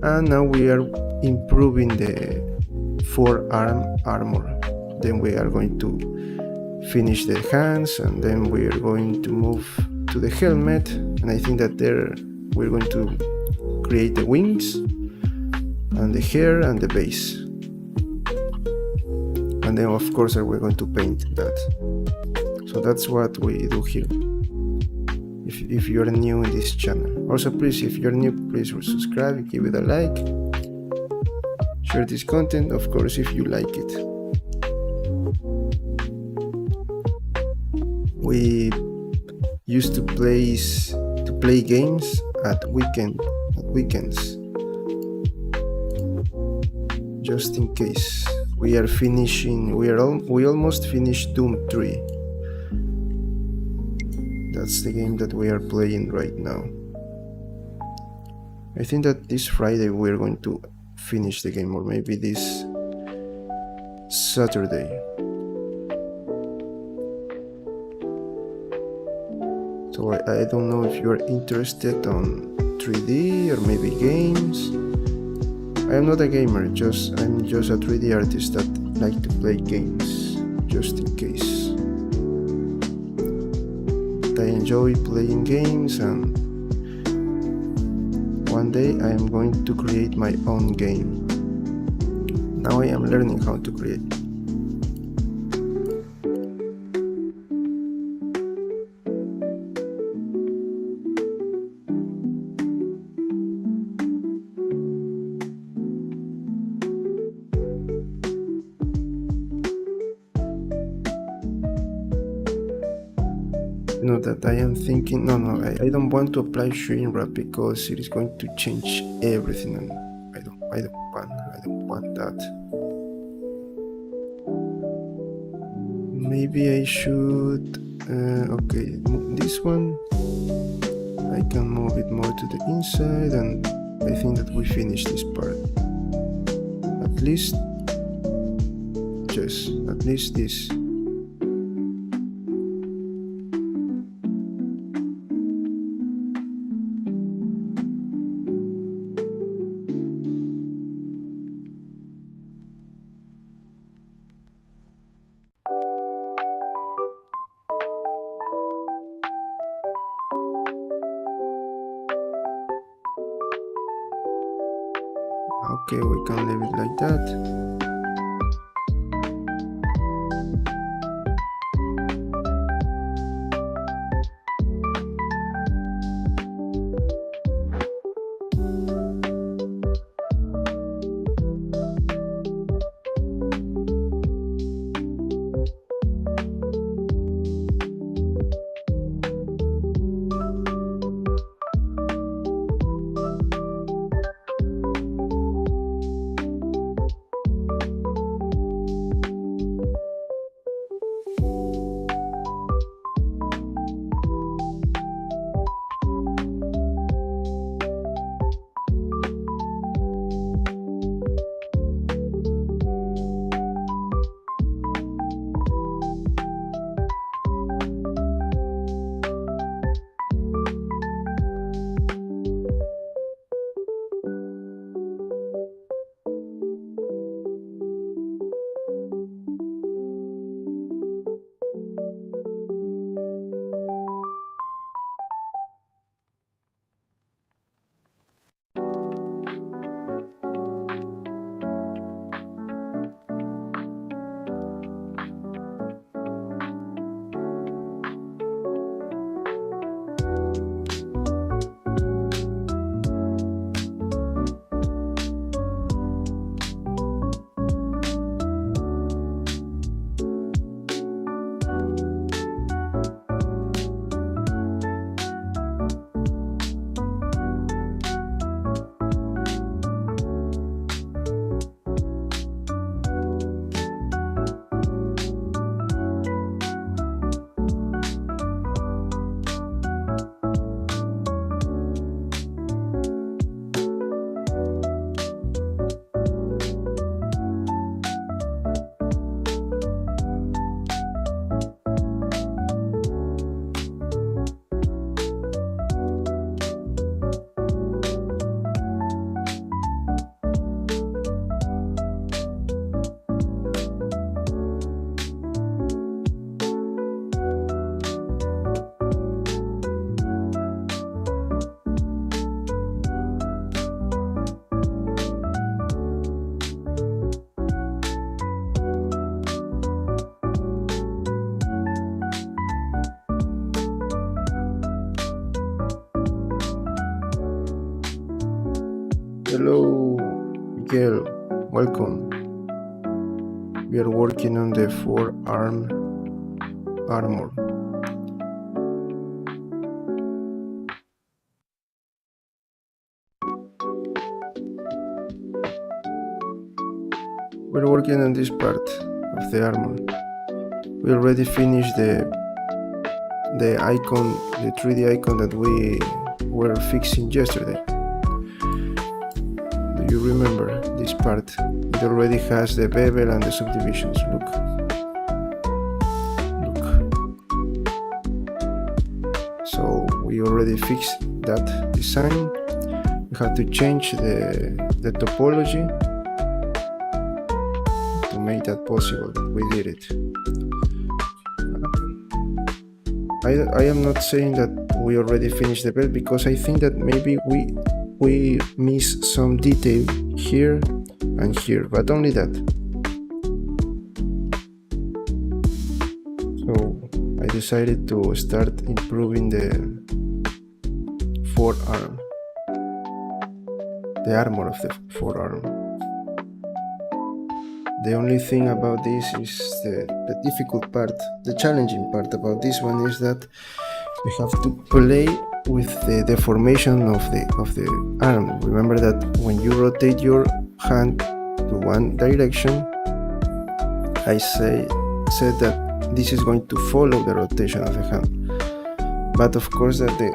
And now we are improving the forearm armor. Then we are going to finish the hands, and then we are going to move to the helmet. And I think that there we're going to create the wings and the hair and the base. And then of course we're going to paint that. So that's what we do here. If you're new in this channel. Also, please, if you're new, please subscribe, give it a like, share this content, of course, if you like it. We used to play games at weekends, just in case. We almost finished Doom 3. That's the game that we are playing right now. I think that this Friday we're going to finish the game, or maybe this Saturday. So I don't know if you're interested on 3D or maybe games. I am not a gamer, I'm just a 3D artist that like to play games, just in case. I enjoy playing games, and one day I am going to create my own game. Now I am learning how to create. No, that I am thinking, no, I don't want to apply shrink wrap because it is going to change everything, and I don't want that. Maybe I should, okay, this one, I can move it more to the inside, and I think that we finished this part. At least, yes, at least this. Okay, we can leave it like that. Hello, Miguel. Welcome. We are working on the forearm armor. We're working on this part of the armor. We already finished the icon, the 3D icon that we were fixing yesterday. Do you remember this part? It already has the bevel and the subdivisions. Look. So we already fixed that design. We have to change the topology to make that possible. We did it. I am not saying that we already finished the belt, because I think that maybe we miss some detail here and here, but only that. So I decided to start improving the forearm, the armor of the forearm. The only thing about this is the difficult part, the challenging part about this one is that we have to play with the deformation of the arm. Remember that when you rotate your hand to one direction, I said that this is going to follow the rotation of the hand. But of course that the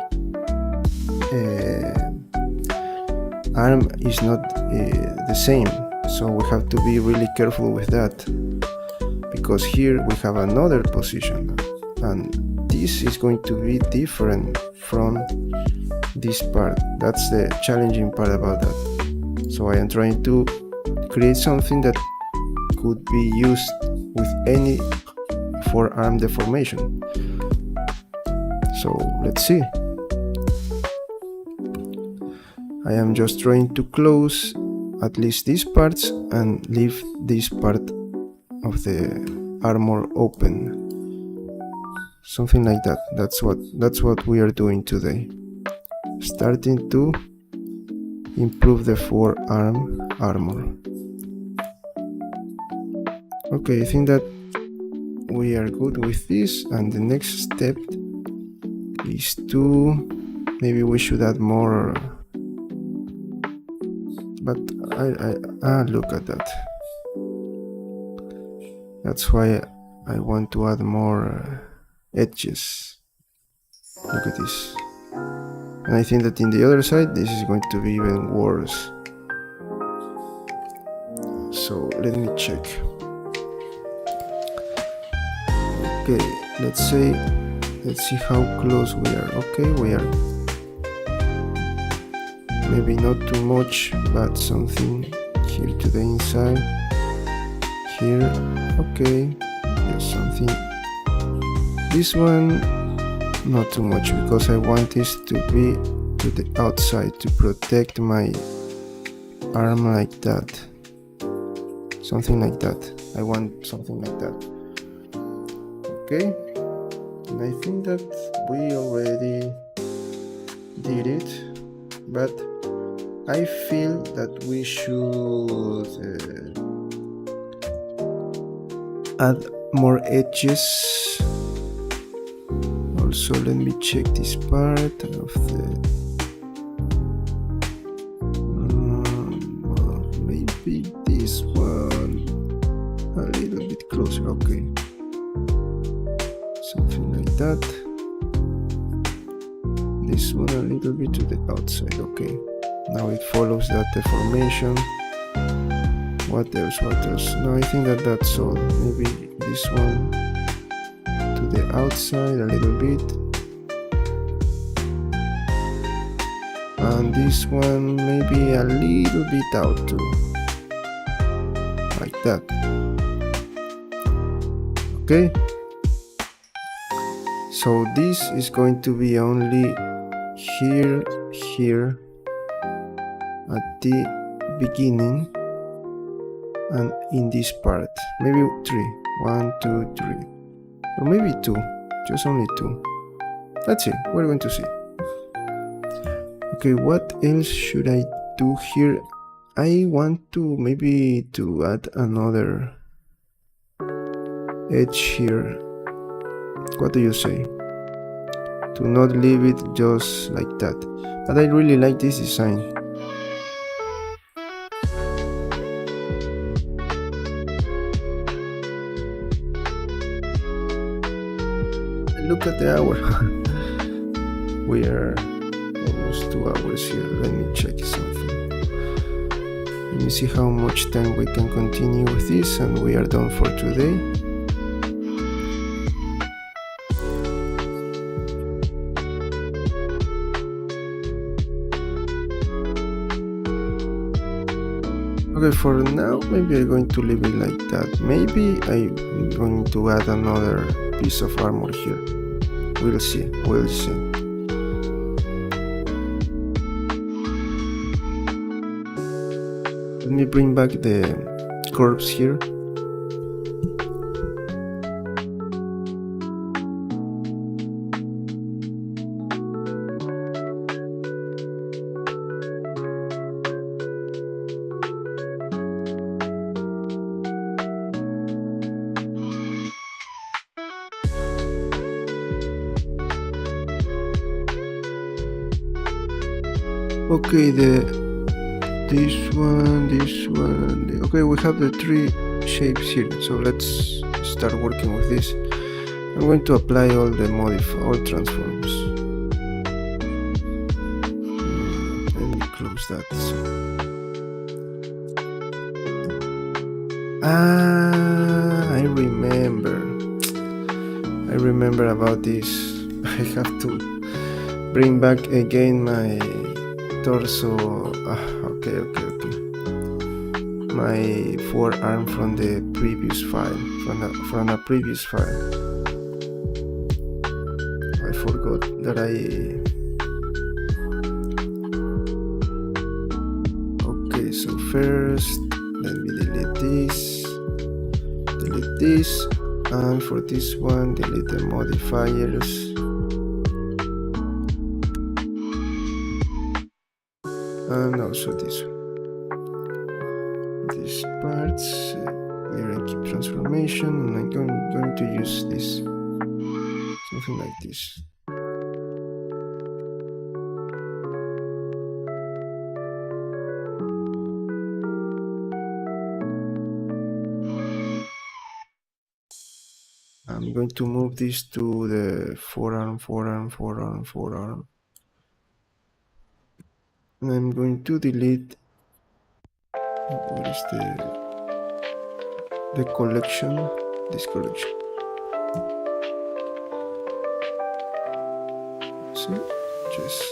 arm is not the same. So we have to be really careful with that, because here we have another position and this is going to be different from this part. That's the challenging part about that. So I am trying to create something that could be used with any forearm deformation. So let's see. I am just trying to close at least these parts and leave this part of the armor open. Something like that. That's what we are doing today. Starting to improve the forearm armor. Okay, I think that we are good with this, and the next step is to, maybe we should add more, but I look at that. That's why I want to add more edges. Look at this. And I think that in the other side this is going to be even worse. So let me check. Okay, let's see how close we are. Okay, we are maybe not too much, but something here to the inside. Here, okay, yes, something. This one, not too much, because I want this to be to the outside to protect my arm like that. Something like that. I want something like that. Okay, and I think that we already did it, but I feel that we should add more edges. Also, let me check this part of the maybe this one a little bit closer. Okay, something like that. This one a little bit to the outside. Okay, now it follows that deformation. What else? No, I think that that's all. Maybe this one to the outside a little bit, and this one maybe a little bit out too, like that. Okay, so this is going to be only here at the beginning, and in this part maybe 3, 1, 2, 3, or maybe 2, just only 2. That's it, we're going to see. Okay, what else should I do here, I want to maybe to add another edge here. What do you say? To not leave it just like that. But I really like this design. Look at the hour. We are almost 2 hours here. Let me check something. Let me see how much time we can continue with this, and we are done for today. Okay, for now, maybe I'm going to leave it like that. Maybe I'm going to add another piece of armor here. We'll see. Let me bring back the curves here. Okay, this one. Okay, we have the 3 shapes here, so let's start working with this. I'm going to apply all transforms. Let me close that. I remember about this. I have to bring back again my torso. Okay. My forearm from the previous file, from a previous file. I forgot that Okay, so first let me delete this, and for this one delete the modifiers. And also this one. These parts, clear and keep transformation, and I'm going to use this, something like this. I'm going to move this to the forearm. And I'm going to delete, what is the collection, this collection. So just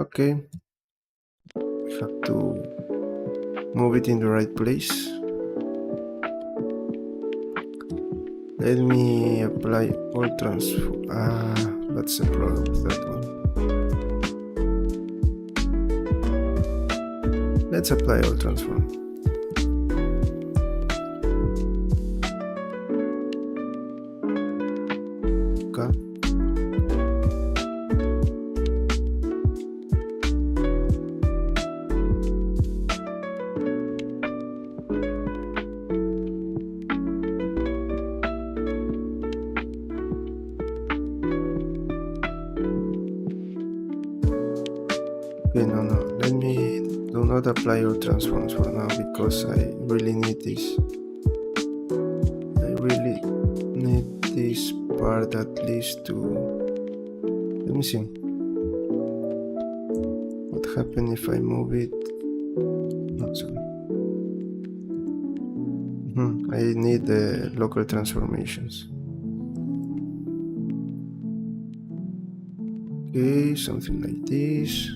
okay. We have to move it in the right place. Let me apply all transform. That's a problem with that one. Let's apply all transform. Okay. Okay, no, let me do not apply your transforms for now because I really need this. I really need this part at least to... Let me see. What happens if I move it? No, sorry. I need the local transformations. Okay, something like this.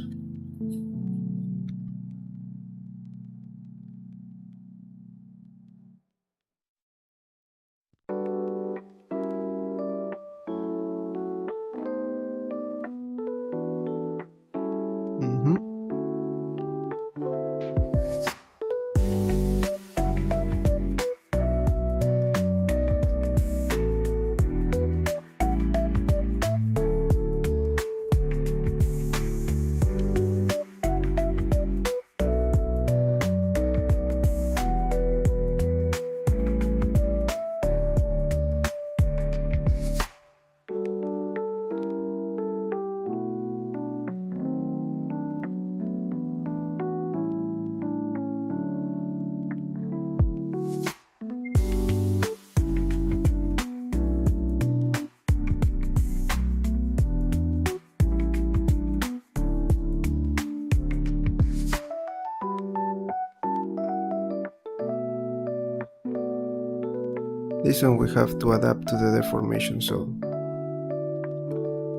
This one we have to adapt to the deformation, so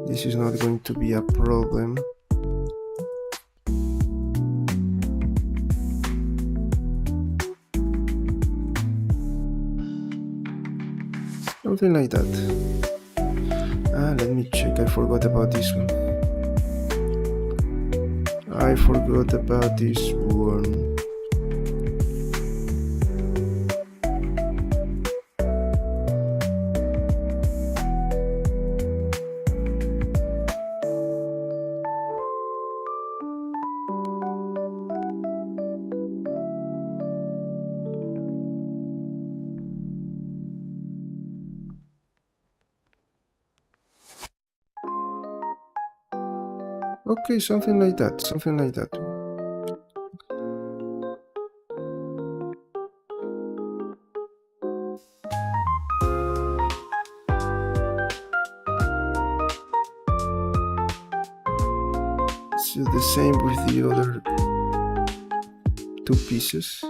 this is not going to be a problem. Something like that. Let me check, I forgot about this one. I forgot about this one. Okay, something like that. So the same with the other two pieces.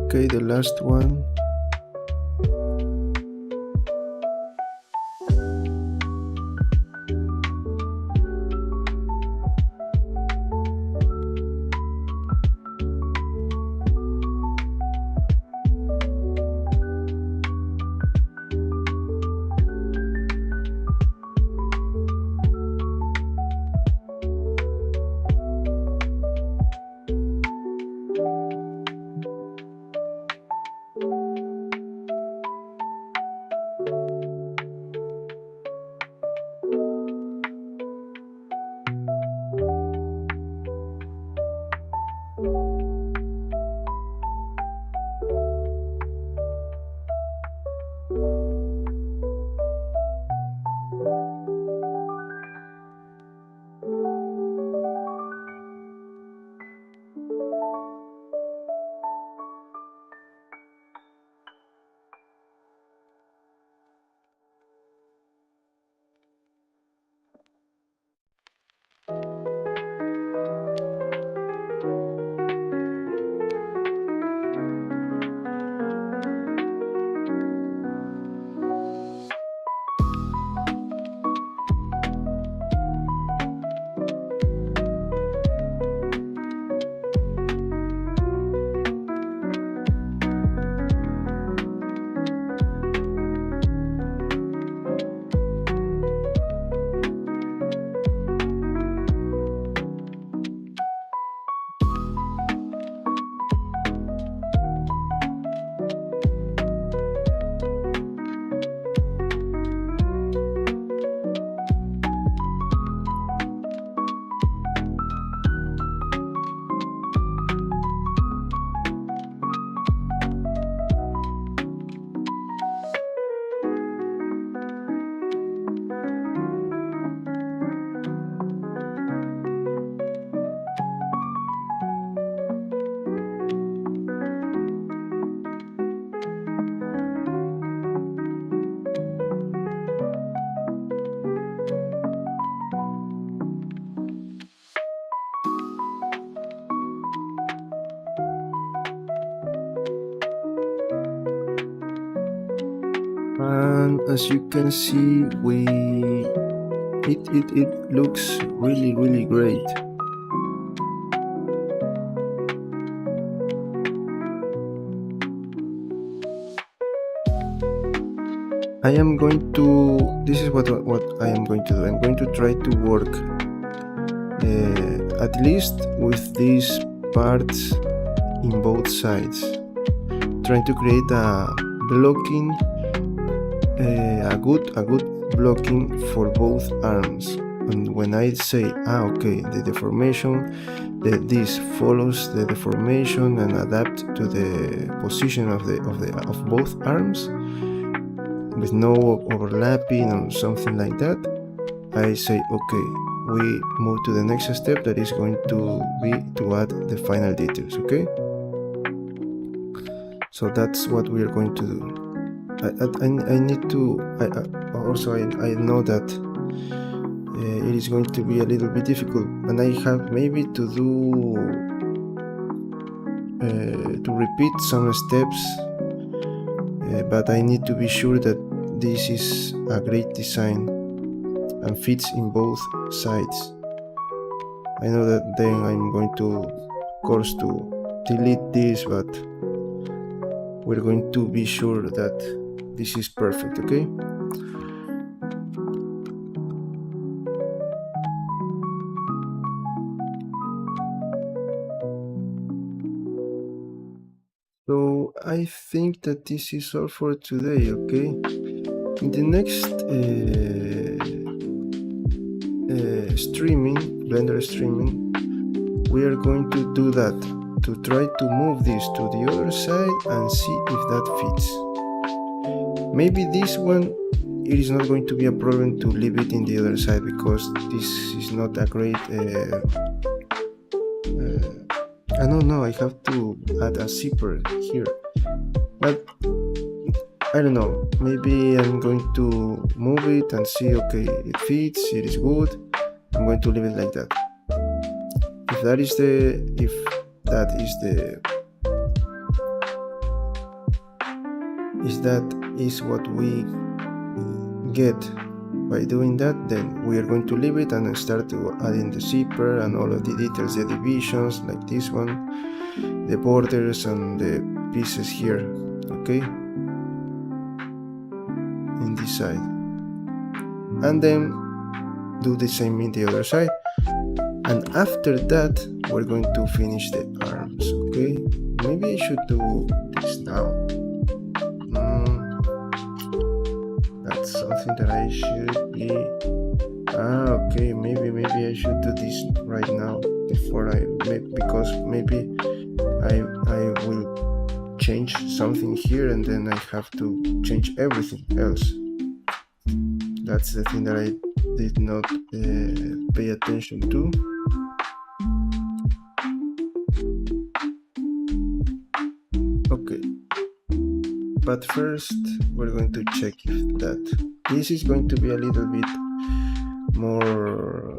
Okay, the last one. And as you can see, it looks really great. I am going to, this is what I am going to do. I'm going to try to work at least with these parts in both sides, trying to create a blocking, a good blocking for both arms. And when I say okay, the deformation, this follows the deformation and adapt to the position of both arms with no overlapping or something like that, I say okay, we move to the next step, that is going to be to add the final details. Okay, so that's what we are going to do. I need to I know that it is going to be a little bit difficult, and I have maybe to do to repeat some steps, but I need to be sure that this is a great design and fits in both sides. I know that then I'm going to, of course, to delete this, but we're going to be sure that this is perfect. Okay, so I think that this is all for today. Okay, in the next streaming, Blender streaming, we are going to do that, to try to move this to the other side and see if that fits. Maybe this one, it is not going to be a problem to leave it in the other side, because this is not a great I don't know, I have to add a zipper here, but I don't know, maybe I'm going to move it and see, okay, it fits, it is good, I'm going to leave it like that. If that is the is what we get by doing that, then we are going to leave it and start adding the zipper and all of the details, the divisions like this one, the borders and the pieces here, okay, in this side, and then do the same in the other side. And after that we're going to finish the arms, okay? Maybe I should do this now. That's something that I should be... okay, maybe I should do this right now before because maybe I will change something here and then I have to change everything else. That's the thing that I did not pay attention to. Okay, but first we're going to check if this is going to be a little bit more.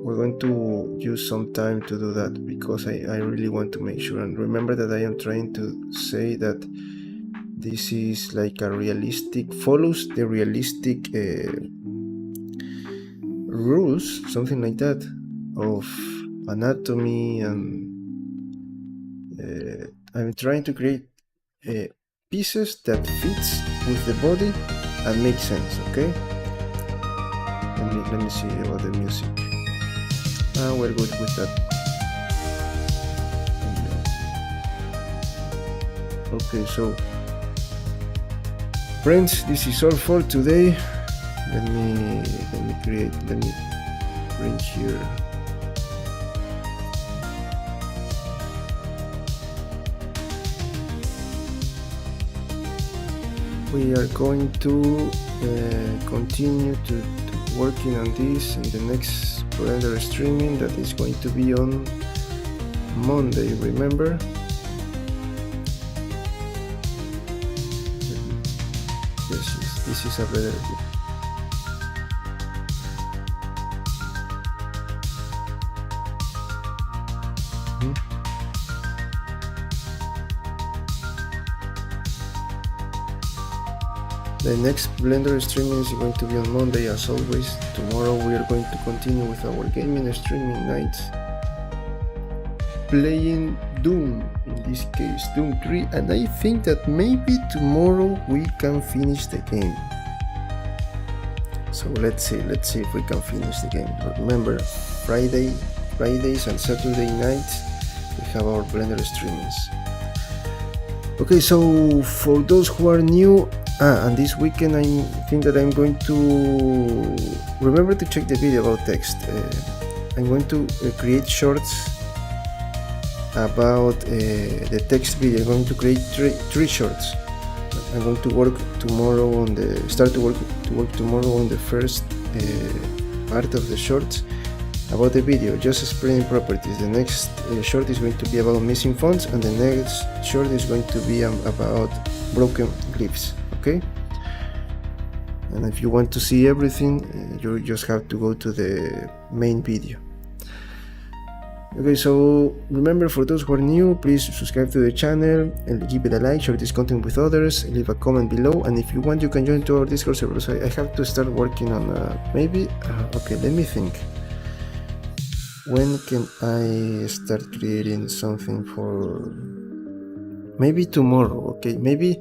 We're going to use some time to do that because I really want to make sure, and remember that I am trying to say that this is like a realistic, follows the realistic rules, something like that, of anatomy, and I'm trying to create pieces that fits with the body and make sense, okay? Let me see about the music. We're good with that. Okay, so friends, this is all for today. Let me bring here. We are going to continue to working on this in the next Blender streaming that is going to be on Monday, remember? This is a better view. The next Blender streaming is going to be on Monday as always. Tomorrow we are going to continue with our gaming streaming nights, playing Doom, in this case Doom 3, and I think that maybe tomorrow we can finish the game. So let's see if we can finish the game. Remember, Fridays and Saturday nights we have our Blender streamings. Okay, so for those who are new, and this weekend I think that I'm going to remember to check the video about text. I'm going to create shorts about the text video. I'm going to create three shorts. I'm going to work tomorrow on work tomorrow on the first part of the shorts about the video, just explaining properties. The next short is going to be about missing fonts, and the next short is going to be about broken glyphs. Okay, and if you want to see everything, you just have to go to the main video. Okay, so remember, for those who are new, please subscribe to the channel and give it a like, share this content with others, leave a comment below, and if you want, you can join to our Discord server. So I have to start working on okay, let me think. When can I start creating something for? Maybe tomorrow. Okay, maybe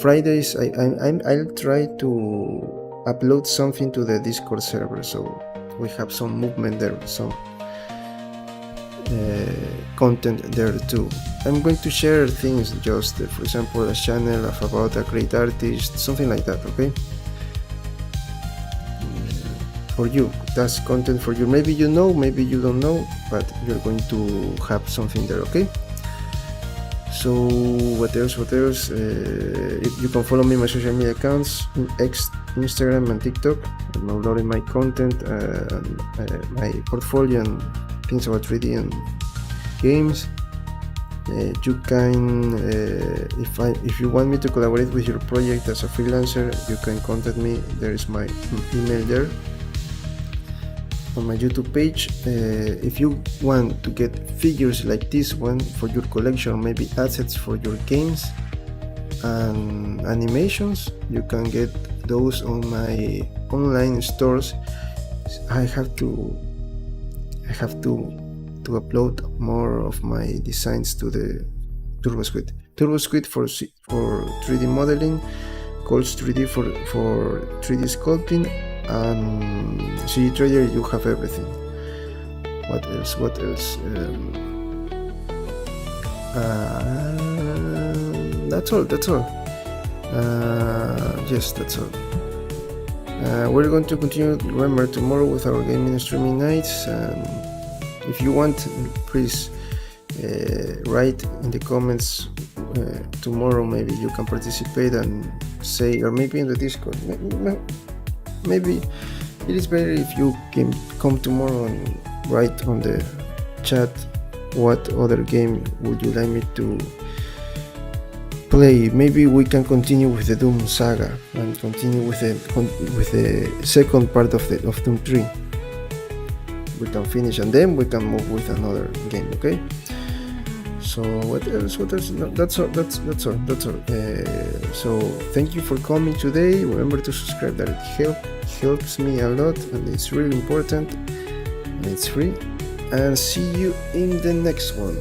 Fridays. I'll try to upload something to the Discord server, so we have some movement there, some content there too. I'm going to share things, just for example a channel about a great artist, something like that. Okay, for you, that's content for you. Maybe you know, maybe you don't know, but you're going to have something there. Okay, so what else? You can follow me on my social media accounts, X, Instagram and TikTok. I'm uploading my content, my portfolio and things about 3D and games. You can, if you want me to collaborate with your project as a freelancer, you can contact me. There is my email there on my YouTube page. If you want to get figures like this one for your collection, maybe assets for your games, and animations. You can get those on my online stores. I have to upload more of my designs to the TurboSquid for 3D modeling, Coles 3D for 3D sculpting, and CD Trader. You have everything. What else? That's all. Yes, that's all. We're going to continue, remember, tomorrow with our gaming and streaming nights. If you want, please write in the comments tomorrow. Maybe you can participate and say, or maybe in the Discord. Maybe it is better if you can come tomorrow and write on the chat what other game would you like me to play. Maybe we can continue with the Doom saga and continue with the second part of Doom 3. We can finish and then we can move with another game. Okay. So what else? No, that's all. So thank you for coming today. Remember to subscribe. That it helps me a lot, and it's really important. And it's free. And see you in the next one.